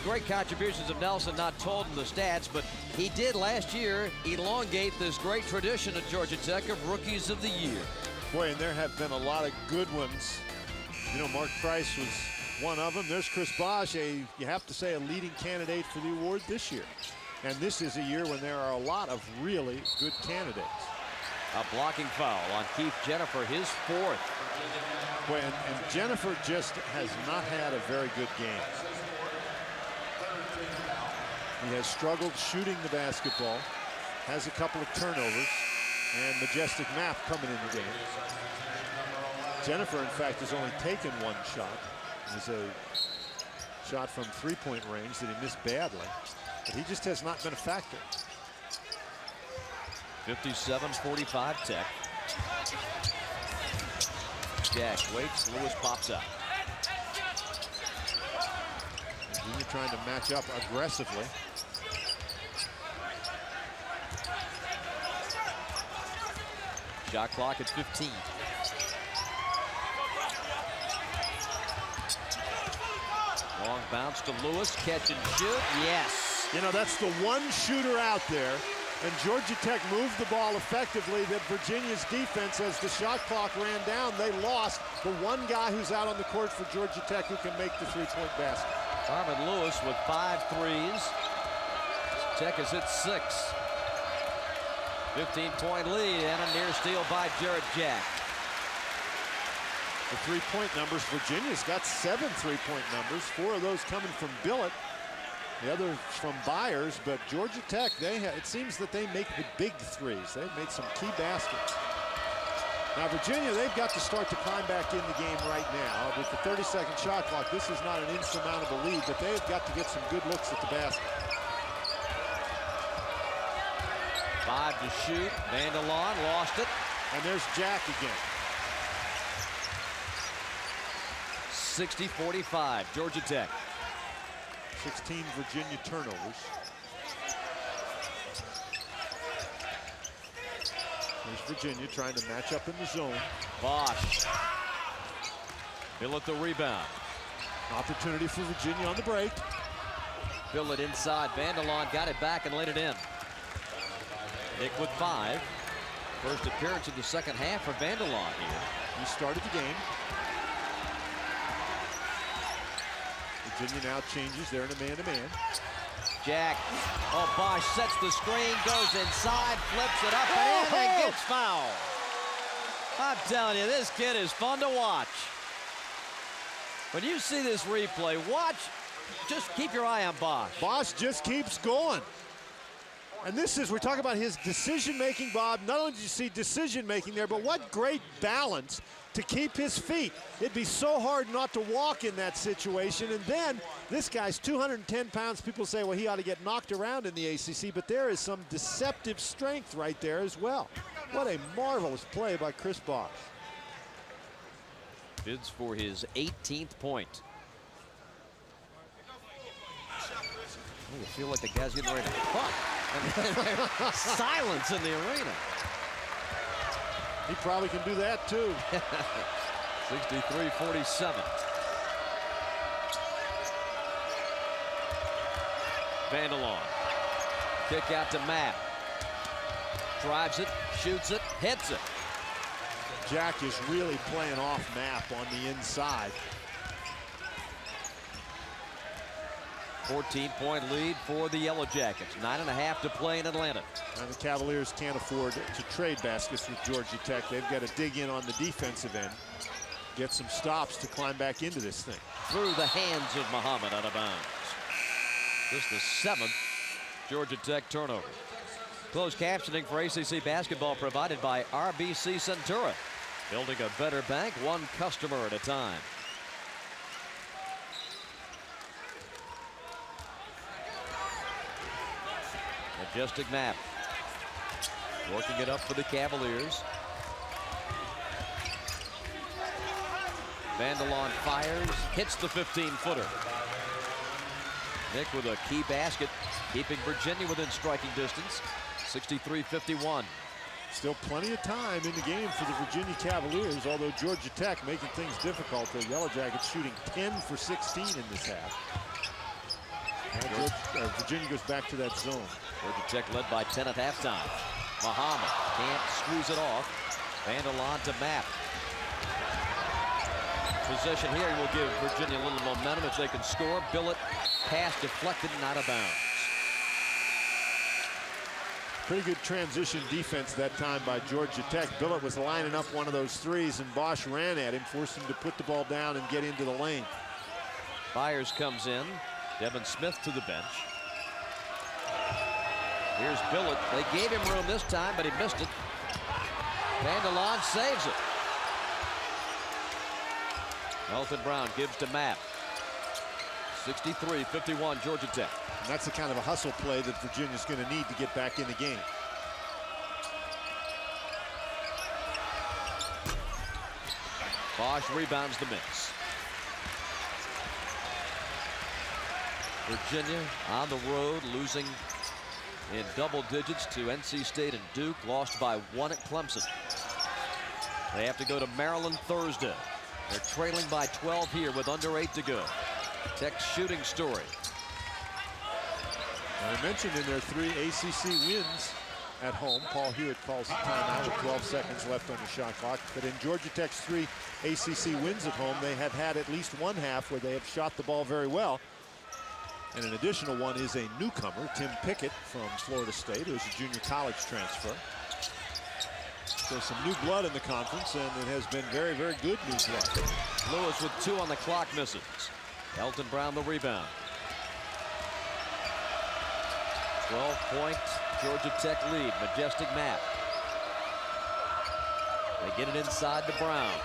great contributions of Nelson not told in the stats, but he did last year elongate this great tradition at Georgia Tech of Rookies of the Year. Boy, and there have been a lot of good ones. You know, Mark Price was one of them. There's Chris Bosh, you have to say, a leading candidate for the award this year. And this is a year when there are a lot of really good candidates. A blocking foul on Keith Jennifer, his 4th. Boy, and Jennifer just has not had a very good game. He has struggled shooting the basketball, has a couple of turnovers, and Majestic Map coming in the game. Jennifer, in fact, has only taken 1 shot. It was a shot from three-point range that he missed badly, but he just has not been a factor. 57-45 Tech. Jack waits, Lewis pops out. Virginia trying to match up aggressively. Shot clock at 15. Long bounce to Lewis, catch and shoot, yes. You know, that's the one shooter out there And Georgia Tech moved the ball effectively. That Virginia's defense, as the shot clock ran down, they lost the one guy who's out on the court for Georgia Tech who can make the three-point basket. Marvin Lewis with 5 threes. Tech has hit 6. 15-point lead and a near steal by Jarrett Jack. The three-point numbers, Virginia's got 7 three-point numbers, 4 of those coming from Billett, the other from Byers, but Georgia Tech, it seems that they make the big threes. They've made some key baskets. Now Virginia, they've got to start to climb back in the game right now. With the 30-second shot clock, this is not an insurmountable lead, but they've got to get some good looks at the basket. 5 to shoot. Vandelon lost it. And there's Jack again. 60-45, Georgia Tech. 16 Virginia turnovers. There's Virginia trying to match up in the zone. Bosh. He'll at the rebound. Opportunity for Virginia on the break. Fill it inside. Vandelon got it back and laid it in. Nick with 5. First appearance of the second half for Vandelon here. He started the game. Virginia now changes. They're in a man-to-man. Jack. Oh, Bosh sets the screen, goes inside, flips it up and in, and gets fouled. I'm telling you, this kid is fun to watch. When you see this replay, watch. Just keep your eye on Bosh. Bosh just keeps going. And we're talking about his decision-making, Bob. Not only did you see decision-making there, but what great balance to keep his feet. It'd be so hard not to walk in that situation. And then this guy's 210 pounds. People say, well, he ought to get knocked around in the ACC, but there is some deceptive strength right there as well. What a marvelous play by Chris Bosh. Bids for his 18th point. I feel like the guy's getting ready to fuck. Silence in the arena. He probably can do that too. 63-47. Vandelon. Kick out to Mapp. Drives it, shoots it, hits it. Jack is really playing off Mapp on the inside. 14-point lead for the Yellow Jackets. 9.5 to play in Atlanta. And the Cavaliers can't afford to trade baskets with Georgia Tech. They've got to dig in on the defensive end, get some stops to climb back into this thing. Through the hands of Muhammad, out of bounds. This is the 7th Georgia Tech turnover. Closed captioning for ACC basketball provided by RBC Centura. Building a better bank, one customer at a time. Adjusting Mapp. Working it up for the Cavaliers. Vandelon fires, hits the 15-footer. Nick with a key basket, keeping Virginia within striking distance. 63-51. Still plenty of time in the game for the Virginia Cavaliers, although Georgia Tech making things difficult. The Yellow Jackets shooting 10 for 16 in this half. Virginia goes back to that zone. Georgia Tech led by 10 at halftime. Muhammad can't squeeze it off. Vandelon to Mapp. Possession here will give Virginia a little momentum if they can score. Billett pass deflected and out of bounds. Pretty good transition defense that time by Georgia Tech. Billett was lining up one of those threes, and Bosh ran at him, forced him to put the ball down and get into the lane. Byers comes in. Devin Smith to the bench. Here's Billett. They gave him room this time, but he missed it. Vandelon saves it. Elton Brown gives to Mapp. 63-51 Georgia Tech. And that's the kind of a hustle play that Virginia's going to need to get back in the game. Bosh rebounds the miss. Virginia on the road, losing in double digits to NC State and Duke. Lost by 1 at Clemson. They have to go to Maryland Thursday. They're trailing by 12 here with under 8 to go. Tech's shooting story. I mentioned in their 3 ACC wins, at home. Paul Hewitt calls the timeout with 12 seconds left on the shot clock. But in Georgia Tech's 3 ACC wins at home, they have had at least one half where they have shot the ball very well. And an additional one is a newcomer, Tim Pickett from Florida State, who is a junior college transfer. So some new blood in the conference, and it has been very, very good new blood. Lewis with 2 on the clock misses. Elton Brown the rebound. 12-point Georgia Tech lead. Majestic map. They get it inside to Brown.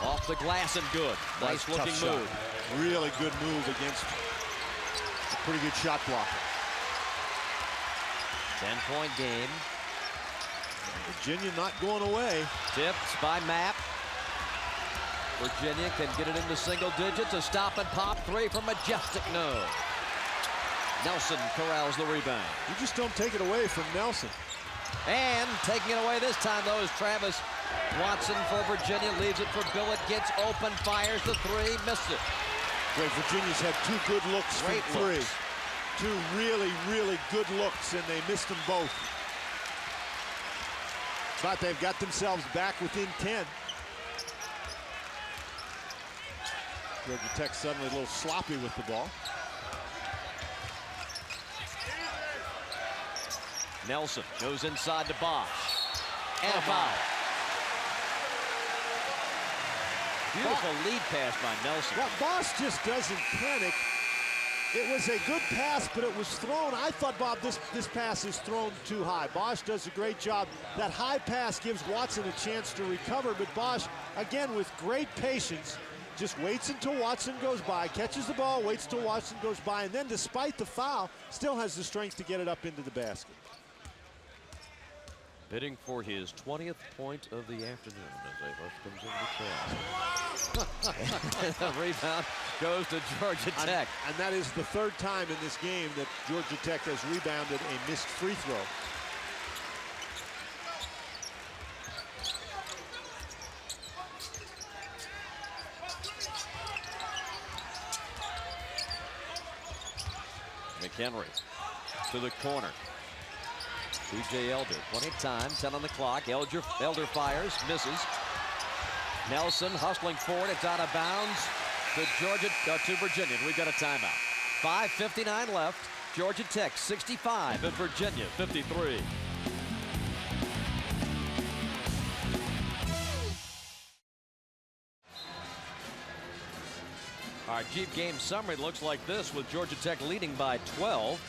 Off the glass and good. Nice looking move. Really good move against a pretty good shot blocker. 10-point game. Virginia not going away. Tipped by Mapp. Virginia can get it into single digits. A stop and pop 3 from Majestic. No. Nelson corrals the rebound. You just don't take it away from Nelson. And taking it away this time, though, is Travis Watson for Virginia. Leaves it for Billett. Gets open. Fires the 3. Missed it. Great. Virginia's had 2 good looks from 3. 2 really, really good looks, and they missed them both. But they've got themselves back within 10. Georgia Tech suddenly a little sloppy with the ball. Nelson goes inside to Bosh. And a foul. Beautiful lead pass by Nelson. Well, Bosh just doesn't panic. It was a good pass, but it was thrown. I thought, Bob, this pass is thrown too high. Bosh does a great job. That high pass gives Watson a chance to recover, but Bosh, again, with great patience, just waits until Watson goes by, catches the ball, waits till Watson goes by, and then despite the foul, still has the strength to get it up into the basket. Bidding for his 20th point of the afternoon as a rush comes in the crowd. The rebound goes to Georgia Tech. And that is the 3rd time in this game that Georgia Tech has rebounded a missed free throw. McHenry to the corner. B.J. Elder, plenty of time, 10 on the clock. Elder fires, misses. Nelson hustling forward, it's out of bounds to Virginia. We've got a timeout. 5:59 left. Georgia Tech 65 and Virginia 53. Our Jeep game summary looks like this, with Georgia Tech leading by 12.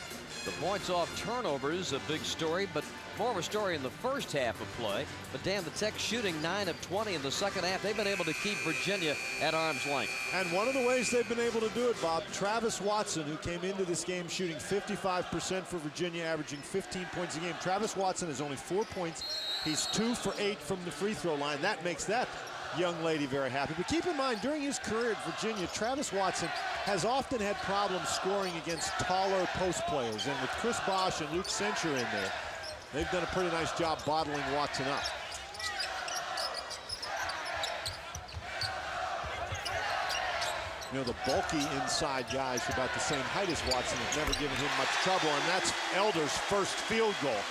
The points off turnovers, a big story, but more of a story in the first half of play. But damn, the Tech shooting 9 of 20 in the second half. They've been able to keep Virginia at arm's length. And one of the ways they've been able to do it, Bob, Travis Watson, who came into this game shooting 55% for Virginia, averaging 15 points a game. Travis Watson has only 4 points. He's 2 for 8 from the free throw line. That makes that young lady very happy. But keep in mind, during his career at Virginia, Travis Watson has often had problems scoring against taller post players. And with Chris Bosh and Luke Sencher in there, they've done a pretty nice job bottling Watson up. You know, the bulky inside guys about the same height as Watson have never given him much trouble, and that's Elder's first field goal.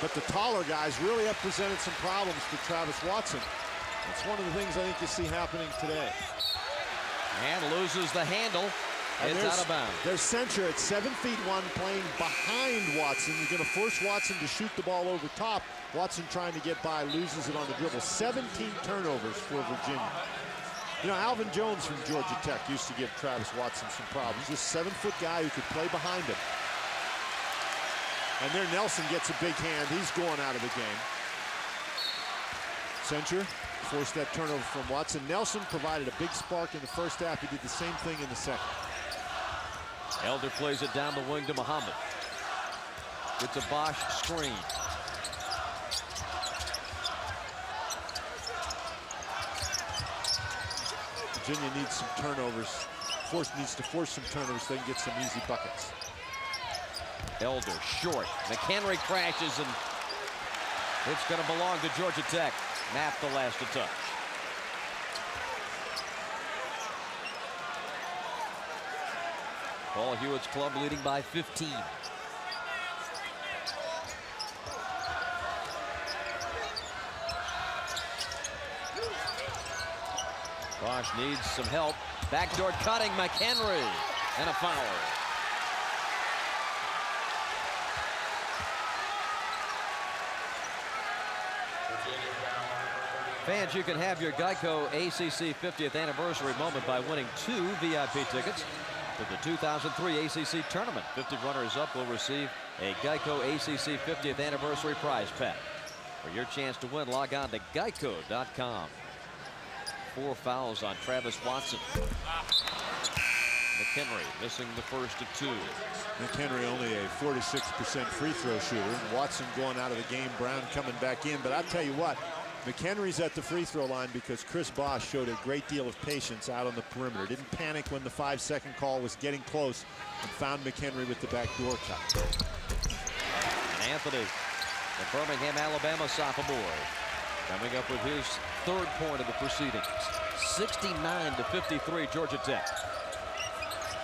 But the taller guys really have presented some problems for Travis Watson. That's one of the things I think you see happening today. And loses the handle. It's out of bounds. There's Sencher at 7'1", playing behind Watson. You're going to force Watson to shoot the ball over top. Watson trying to get by, loses it on the dribble. 17 turnovers for Virginia. You know, Alvin Jones from Georgia Tech used to give Travis Watson some problems. This 7-foot guy who could play behind him. And there Nelson gets a big hand. He's going out of the game. Sencher forced that turnover from Watson. Nelson provided a big spark in the first half. He did the same thing in the second. Elder plays it down the wing to Muhammad. It's a Bosh screen. Virginia needs some turnovers. Needs to force some turnovers so they can get some easy buckets. Elder short. McHenry crashes, and it's going to belong to Georgia Tech. Mapp the last to touch. Paul Hewitt's club leading by 15. Bosh needs some help. Backdoor cutting, McHenry, and a foul. Fans, you can have your Geico ACC 50th anniversary moment by winning 2 VIP tickets to the 2003 ACC tournament. 50 runners-up will receive a Geico ACC 50th anniversary prize pack. For your chance to win, log on to geico.com. 4 fouls on Travis Watson. McHenry missing the first of 2. McHenry only a 46% free throw shooter. Watson going out of the game, Brown coming back in. But I'll tell you what, McHenry's at the free throw line because Chris Bosh showed a great deal of patience out on the perimeter. Didn't panic when the 5-second call was getting close and found McHenry with the backdoor cut. And Anthony, the Birmingham, Alabama sophomore, coming up with his 3rd point of the proceedings. 69-53, Georgia Tech.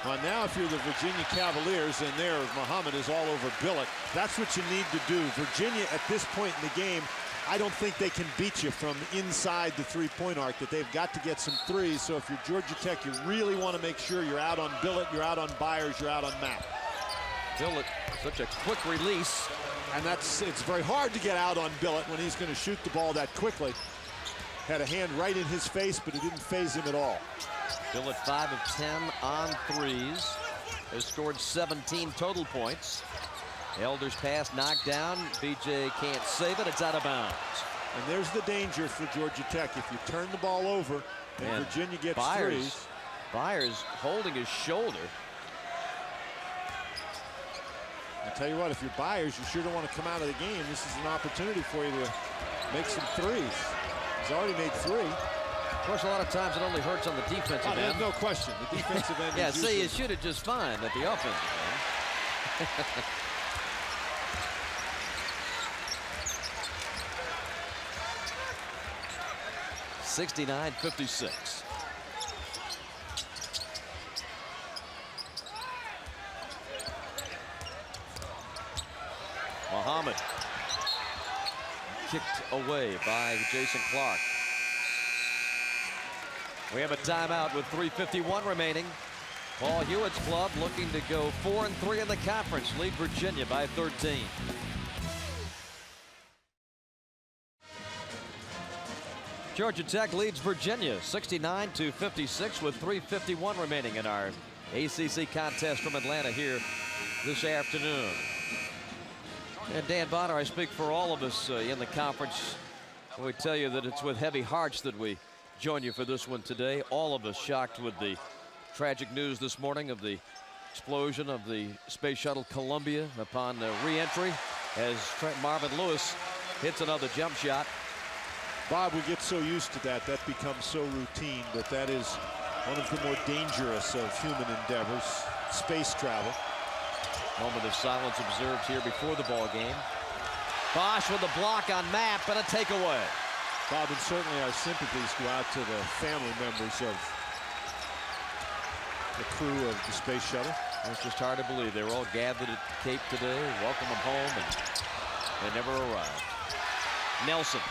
Well, now if you're the Virginia Cavaliers and there Muhammad is all over Billett, that's what you need to do. Virginia at this point in the game, I don't think they can beat you from inside the 3-point arc, that they've got to get some threes. So if you're Georgia Tech, you really want to make sure you're out on Billett, you're out on Byers, you're out on Mapp. Billett, such a quick release. And it's very hard to get out on Billett when he's going to shoot the ball that quickly. Had a hand right in his face, but it didn't faze him at all. Billett 5 of 10 on threes. Has scored 17 total points. Elder's pass knocked down. BJ can't save it. It's out of bounds. And there's the danger for Georgia Tech. If you turn the ball over and Virginia gets threes. Byers holding his shoulder. I'll tell you what, if you're Byers, you sure don't want to come out of the game. This is an opportunity for you to make some threes. He's already made 3. Of course, a lot of times it only hurts on the defensive end. There's no question. The defensive end yeah, is see, you shoot it just fine at the offensive end. 69-56. Muhammad kicked away by Jason Clark. We have a timeout with 3:51 remaining. Paul Hewitt's club looking to go 4-3 in the conference, lead Virginia by 13. Georgia Tech leads Virginia 69-56 with 3:51 remaining in our ACC contest from Atlanta here this afternoon. And Dan Bonner, I speak for all of us in the conference. We tell you that it's with heavy hearts that we join you for this one today. All of us shocked with the tragic news this morning of the explosion of the Space Shuttle Columbia upon the re-entry as Marvin Lewis hits another jump shot. Bob, we get so used to that. That becomes so routine, but that is one of the more dangerous of human endeavors, space travel. Moment of silence observed here before the ball game. Bosh with a block on Mapp and a takeaway. Bob, and certainly our sympathies go out to the family members of the crew of the space shuttle. It's just hard to believe. They were all gathered at Cape today, welcome them home, and they never arrived. Nelson.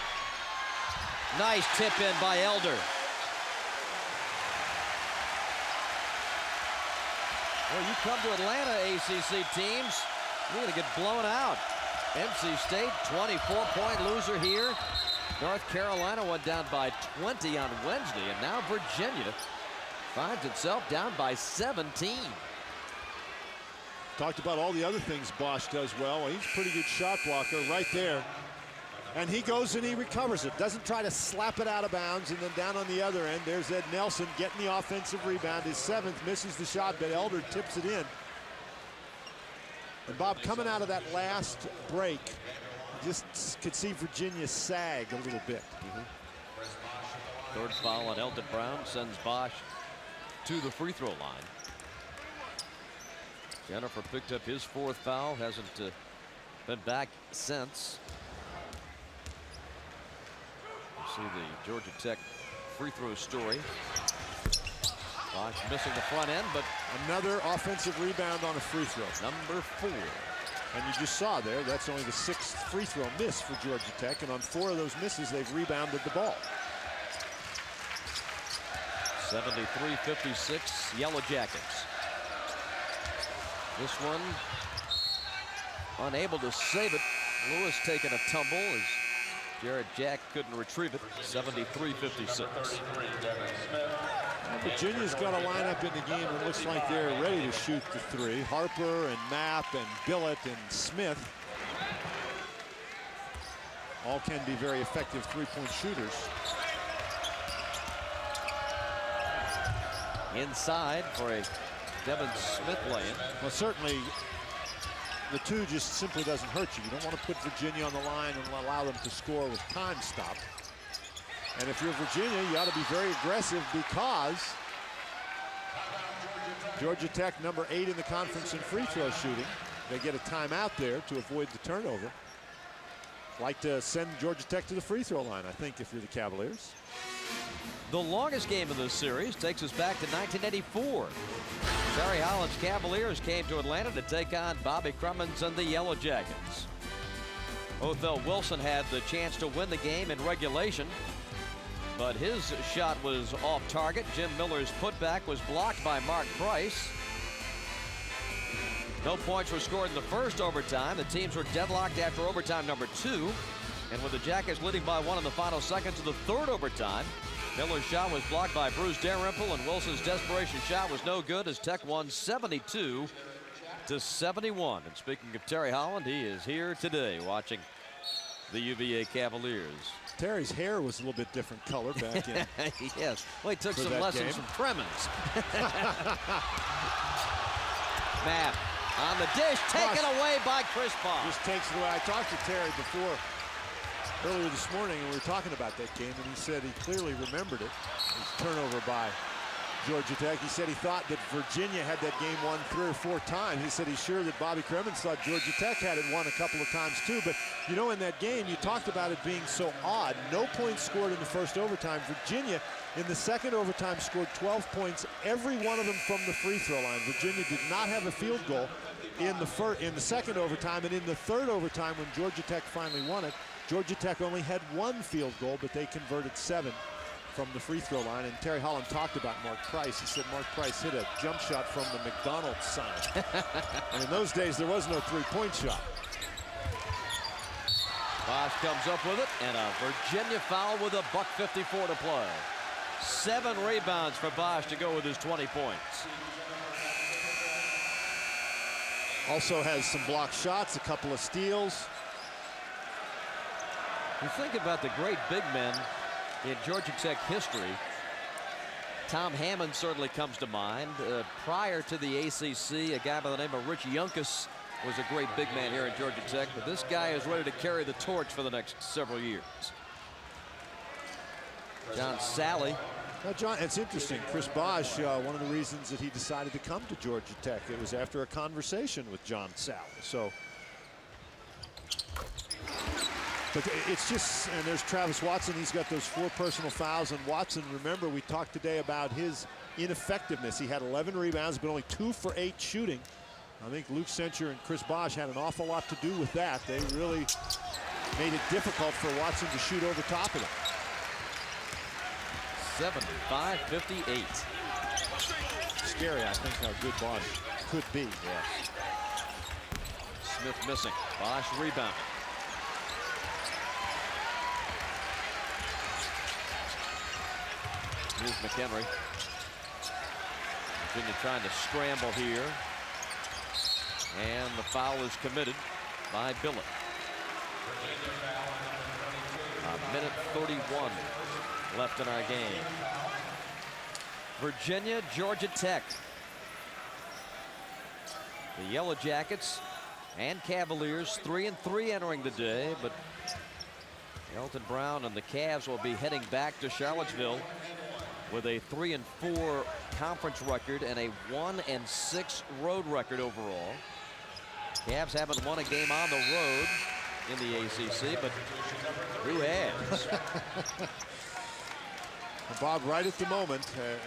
Nice tip in by Elder. Well, you come to Atlanta, ACC teams, you're going to get blown out. NC State, 24-point loser here. North Carolina went down by 20 on Wednesday, and now Virginia finds itself down by 17. Talked about all the other things Bosh does well. He's a pretty good shot blocker right there. And he goes and he recovers it. Doesn't try to slap it out of bounds. And then down on the other end, there's Ed Nelson getting the offensive rebound. His 7th, misses the shot, but Elder tips it in. And Bob, coming out of that last break, just could see Virginia sag a little bit. Third foul on Elton Brown sends Bosh to the free throw line. Jennifer picked up his 4th foul, hasn't been back since. See the Georgia Tech free throw story. Bosh missing the front end, but another offensive rebound on a free throw. Number 4. And you just saw there, that's only the 6th free throw miss for Georgia Tech, and on 4 of those misses, they've rebounded the ball. 73-56, Yellow Jackets. This one unable to save it. Lewis taking a tumble as Jared Jack couldn't retrieve it. 73-56. Virginia's got a lineup in the game that looks like they're ready to shoot the three. Harper and Mapp and Billett and Smith all can be very effective three-point shooters. Inside for a Devin Smith lay-in. Well, certainly the two just simply doesn't hurt you. You don't want to put Virginia on the line and allow them to score with time stopped. And if you're Virginia, you ought to be very aggressive because Georgia Tech, number 8 in the conference in free throw shooting. They get a timeout there to avoid the turnover. Like to send Georgia Tech to the free throw line, I think, if you're the Cavaliers. The longest game of this series takes us back to 1984. Terry Holland's Cavaliers came to Atlanta to take on Bobby Cremins and the Yellow Jackets. Othell Wilson had the chance to win the game in regulation, but his shot was off target. Jim Miller's putback was blocked by Mark Price. No points were scored in the first overtime. The teams were deadlocked after overtime number 2. And with the Jackets leading by 1 in the final seconds of the third overtime, Miller's shot was blocked by Bruce Dalrymple, and Wilson's desperation shot was no good as Tech won 72-71. And speaking of Terry Holland, he is here today watching the UVA Cavaliers. Terry's hair was a little bit different color back in. Yes, well, he took some lessons from Cremins. Mapp on the dish, taken away by Chris Bosh. Just takes it away. I talked to Terry before earlier this morning, and we were talking about that game, and he said he clearly remembered it. His turnover by Georgia Tech. He said he thought that Virginia had that game won 3 or 4 times. He said he's sure that Bobby Cremins thought Georgia Tech had it won a couple of times too. But you know, in that game, you talked about it being so odd. No points scored in the first overtime. Virginia in the second overtime scored 12 points, every one of them from the free throw line. Virginia did not have a field goal in the second overtime, and in the third overtime when Georgia Tech finally won it, Georgia Tech only had 1 field goal, but they converted 7 from the free throw line. And Terry Holland talked about Mark Price. He said Mark Price hit a jump shot from the McDonald's sign. And in those days, there was no three-point shot. Bosh comes up with it, and a Virginia foul with a $1:54 to play. 7 rebounds for Bosh to go with his 20 points. Also has some blocked shots, a couple of steals. You think about the great big men in Georgia Tech history. Tom Hammond certainly comes to mind. Prior to the ACC, a guy by the name of Rich Younkus was a great big man here in Georgia Tech, but this guy is ready to carry the torch for the next several years. John Sally. Now, John, it's interesting. Chris Bosh, one of the reasons that he decided to come to Georgia Tech, it was after a conversation with John Sally. So, but it's just, and there's Travis Watson. He's got those 4 personal fouls. And Watson, remember, we talked today about his ineffectiveness. He had 11 rebounds, but only 2 for 8 shooting. I think Luke Sencher and Chris Bosh had an awful lot to do with that. They really made it difficult for Watson to shoot over top of them. 75-58. Scary, I think, how good Bosh could be. Yes. Smith missing. Bosh rebounding. Here's McHenry. Virginia trying to scramble here. And the foul is committed by Billett. A minute 31 left in our game. Virginia, Georgia Tech. The Yellow Jackets and Cavaliers 3-3 entering the day, but Elton Brown and the Cavs will be heading back to Charlottesville with a 3-4 conference record and a 1-6 road record overall. Cavs haven't won a game on the road in the ACC, but who has? Bob, right at the moment,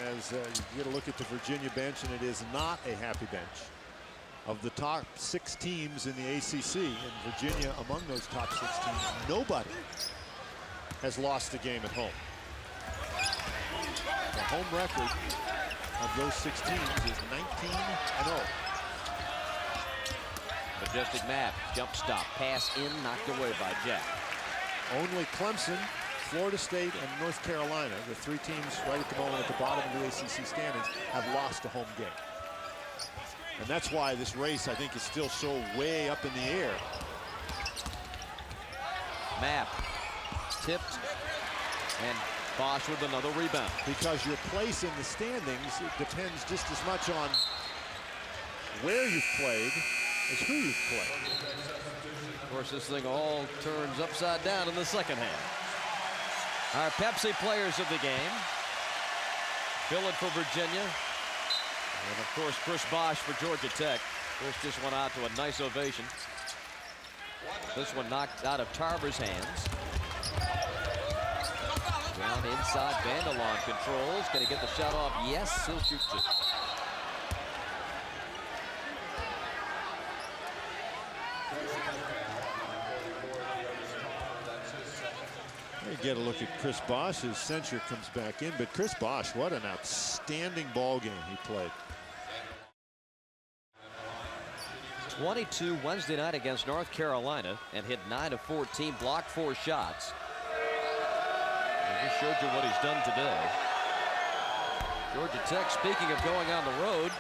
as you get a look at the Virginia bench, and it is not a happy bench. Of the top 6 teams in the ACC, and Virginia among those top 6 teams, nobody has lost a game at home. The home record of those 6 teams is 19-0. Majestic Map, jump stop, pass in, knocked away by Jack. Only Clemson, Florida State, and North Carolina, the 3 teams right at the moment at the bottom of the ACC standings, have lost a home game. And that's why this race, I think, is still so way up in the air. Map tipped, and Bosh with another rebound. Because your place in the standings, it depends just as much on where you've played as who you've played. Of course, this thing all turns upside down in the second half. Our Pepsi players of the game. Billett for Virginia. And of course, Chris Bosh for Georgia Tech. Chris just went out to a nice ovation. This one knocked out of Tarver's hands. Down inside, Vanderlaan controls. Can he get the shot off? Yes, he'll shoot it. You get a look at Chris Bosh. His censure comes back in, but Chris Bosh, what an outstanding ball game he played. 22 Wednesday night against North Carolina and hit 9 of 14, blocked 4 shots. I just showed you what he's done today. Georgia Tech, speaking of going on the road,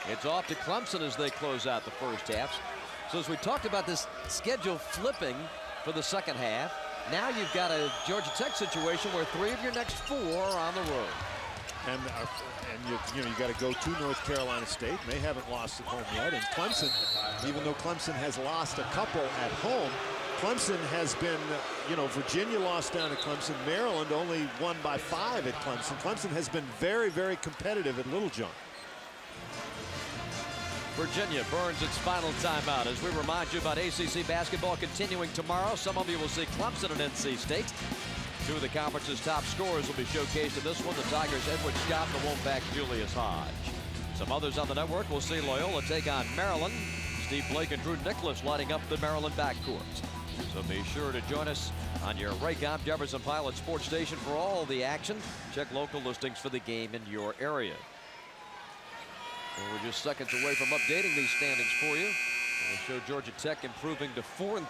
it's off to Clemson as they close out the first half. So as we talked about this schedule flipping for the second half, now you've got a Georgia Tech situation where 3 of your next 4 are on the road. And you got to go to North Carolina State. They haven't lost at home yet. And Clemson, even though Clemson has lost a couple at home, Clemson has been, Virginia lost down to Clemson. Maryland only won by 5 at Clemson. Clemson has been very, very competitive at Littlejohn. Virginia burns its final timeout as we remind you about ACC basketball continuing tomorrow. Some of you will see Clemson and NC State. 2 of the conference's top scorers will be showcased in this one. The Tigers' Edward Scott and the Wolfpack Julius Hodge. Some others on the network will see Loyola take on Maryland. Steve Blake and Drew Nicholas lighting up the Maryland backcourt. So be sure to join us on your Raycom Jefferson Pilot Sports Station for all the action. Check local listings for the game in your area. And we're just seconds away from updating these standings for you. We'll show Georgia Tech improving to 4-3.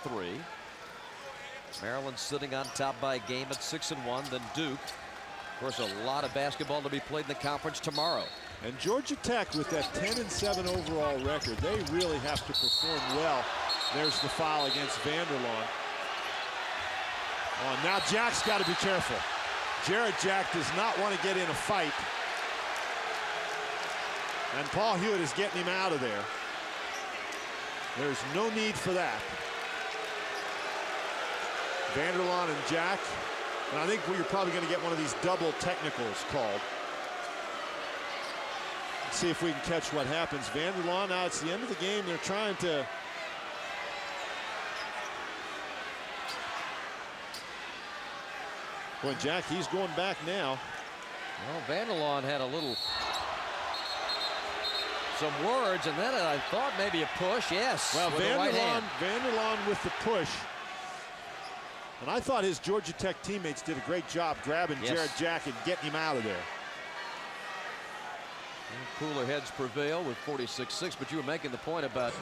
Maryland sitting on top by a game at 6-1. Then Duke. Of course, a lot of basketball to be played in the conference tomorrow. And Georgia Tech, with that 10-7 overall record, they really have to perform well. There's the foul against Vanderlaan. Oh, now Jack's got to be careful. Jared Jack does not want to get in a fight. And Paul Hewitt is getting him out of there. There's no need for that. Vanderlaan and Jack. And I think you're probably going to get one of these double technicals called. Let's see if we can catch what happens. Vanderlaan, now it's the end of the game. They're trying to. Boy, Jack, he's going back now. Well, Vanderlaan had a little. Some words, and then I thought maybe a push. Yes. Well, with Vanderlaan with the push. And I thought his Georgia Tech teammates did a great job grabbing Jared Jack and getting him out of there. And cooler heads prevail with 46-6, but you were making the point about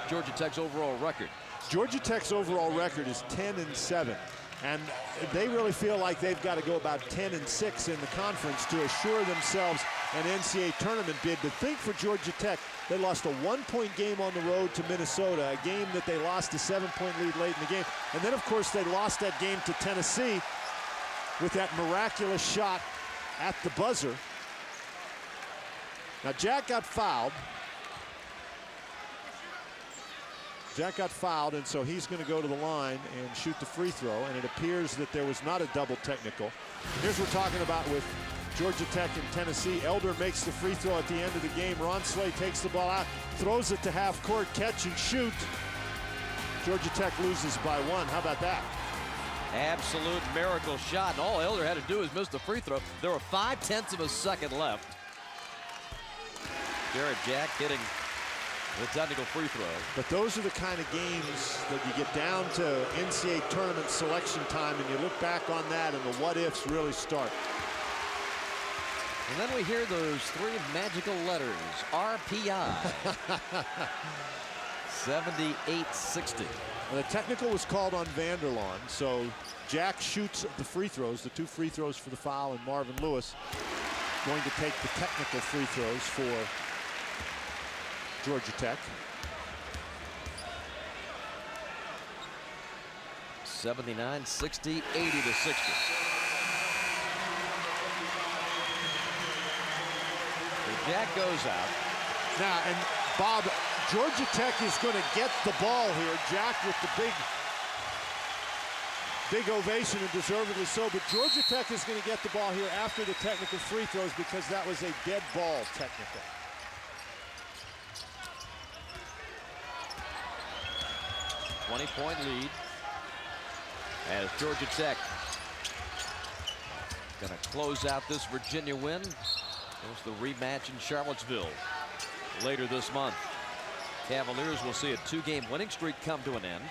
Georgia Tech's overall record. Georgia Tech's overall record is 10-7. And they really feel like they've got to go about 10-6 in the conference to assure themselves an NCAA tournament bid. But think for Georgia Tech, they lost a 1-point game on the road to Minnesota, a game that they lost a 7-point lead late in the game. And then, of course, they lost that game to Tennessee with that miraculous shot at the buzzer. Now, Jack got fouled. Jack got fouled, and so he's going to go to the line and shoot the free throw, and it appears that there was not a double technical. Here's what we're talking about with Georgia Tech and Tennessee. Elder makes the free throw at the end of the game. Ron Slay takes the ball out, throws it to half court, catch and shoot. Georgia Tech loses by 1. How about that? Absolute miracle shot, and all Elder had to do is miss the free throw. There were 0.5 of a second left. Jared Jack hitting the technical free throw. But those are the kind of games that you get down to NCAA tournament selection time, and you look back on that and the what-ifs really start. And then we hear those three magical letters, RPI. 78-60. The technical was called on Vanderlaan, so Jack shoots the free throws, the 2 free throws for the foul, and Marvin Lewis going to take the technical free throws for Georgia Tech. 79-60, 80-60. Jack goes out. Now, and Bob, Georgia Tech is going to get the ball here. Jack with the big ovation, and deservedly so. But Georgia Tech is going to get the ball here after the technical free throws because that was a dead ball technical. Point lead as Georgia Tech going to close out this Virginia win. There's the rematch in Charlottesville later this month. Cavaliers will see a 2-game winning streak come to an end.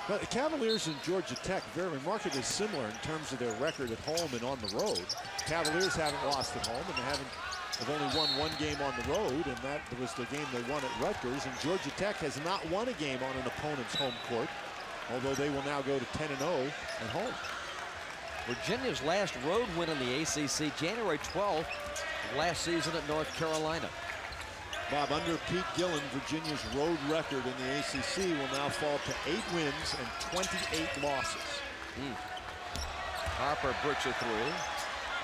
But the Cavaliers and Georgia Tech very remarkably similar in terms of their record at home and on the road. Cavaliers haven't lost at home, and they've only won 1 game on the road, and that was the game they won at Rutgers. And Georgia Tech has not won a game on an opponent's home court, although they will now go to 10-0 at home. Virginia's last road win in the ACC, January 12th, last season at North Carolina. Bob, under Pete Gillen, Virginia's road record in the ACC will now fall to 8 wins and 28 losses. Harper bricks a 3.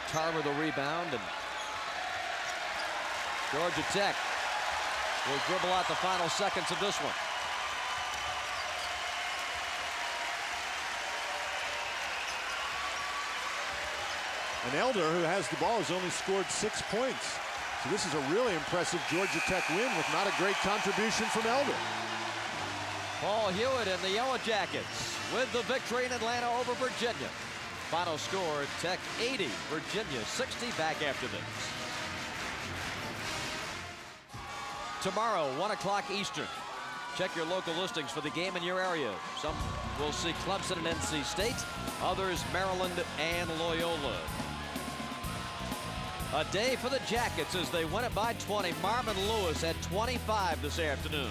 Tarver the rebound, and Georgia Tech will dribble out the final seconds of this one. And Elder, who has the ball, has only scored 6 points. So this is a really impressive Georgia Tech win with not a great contribution from Elder. Paul Hewitt and the Yellow Jackets with the victory in Atlanta over Virginia. Final score, Tech 80, Virginia 60. Back after this. Tomorrow, 1 o'clock Eastern. Check your local listings for the game in your area. Some will see Clemson and NC State, others Maryland and Loyola. A day for the Jackets as they win it by 20. Marvin Lewis had 25 this afternoon.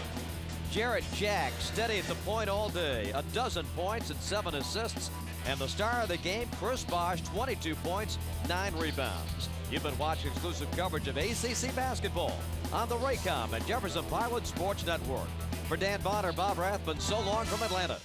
Jarrett Jack steady at the point all day. 12 points and 7 assists. And the star of the game, Chris Bosh, 22 points, 9 rebounds. You've been watching exclusive coverage of ACC basketball on the Raycom and Jefferson Pilot Sports Network. For Dan Bonner, Bob Rathman, so long from Atlanta.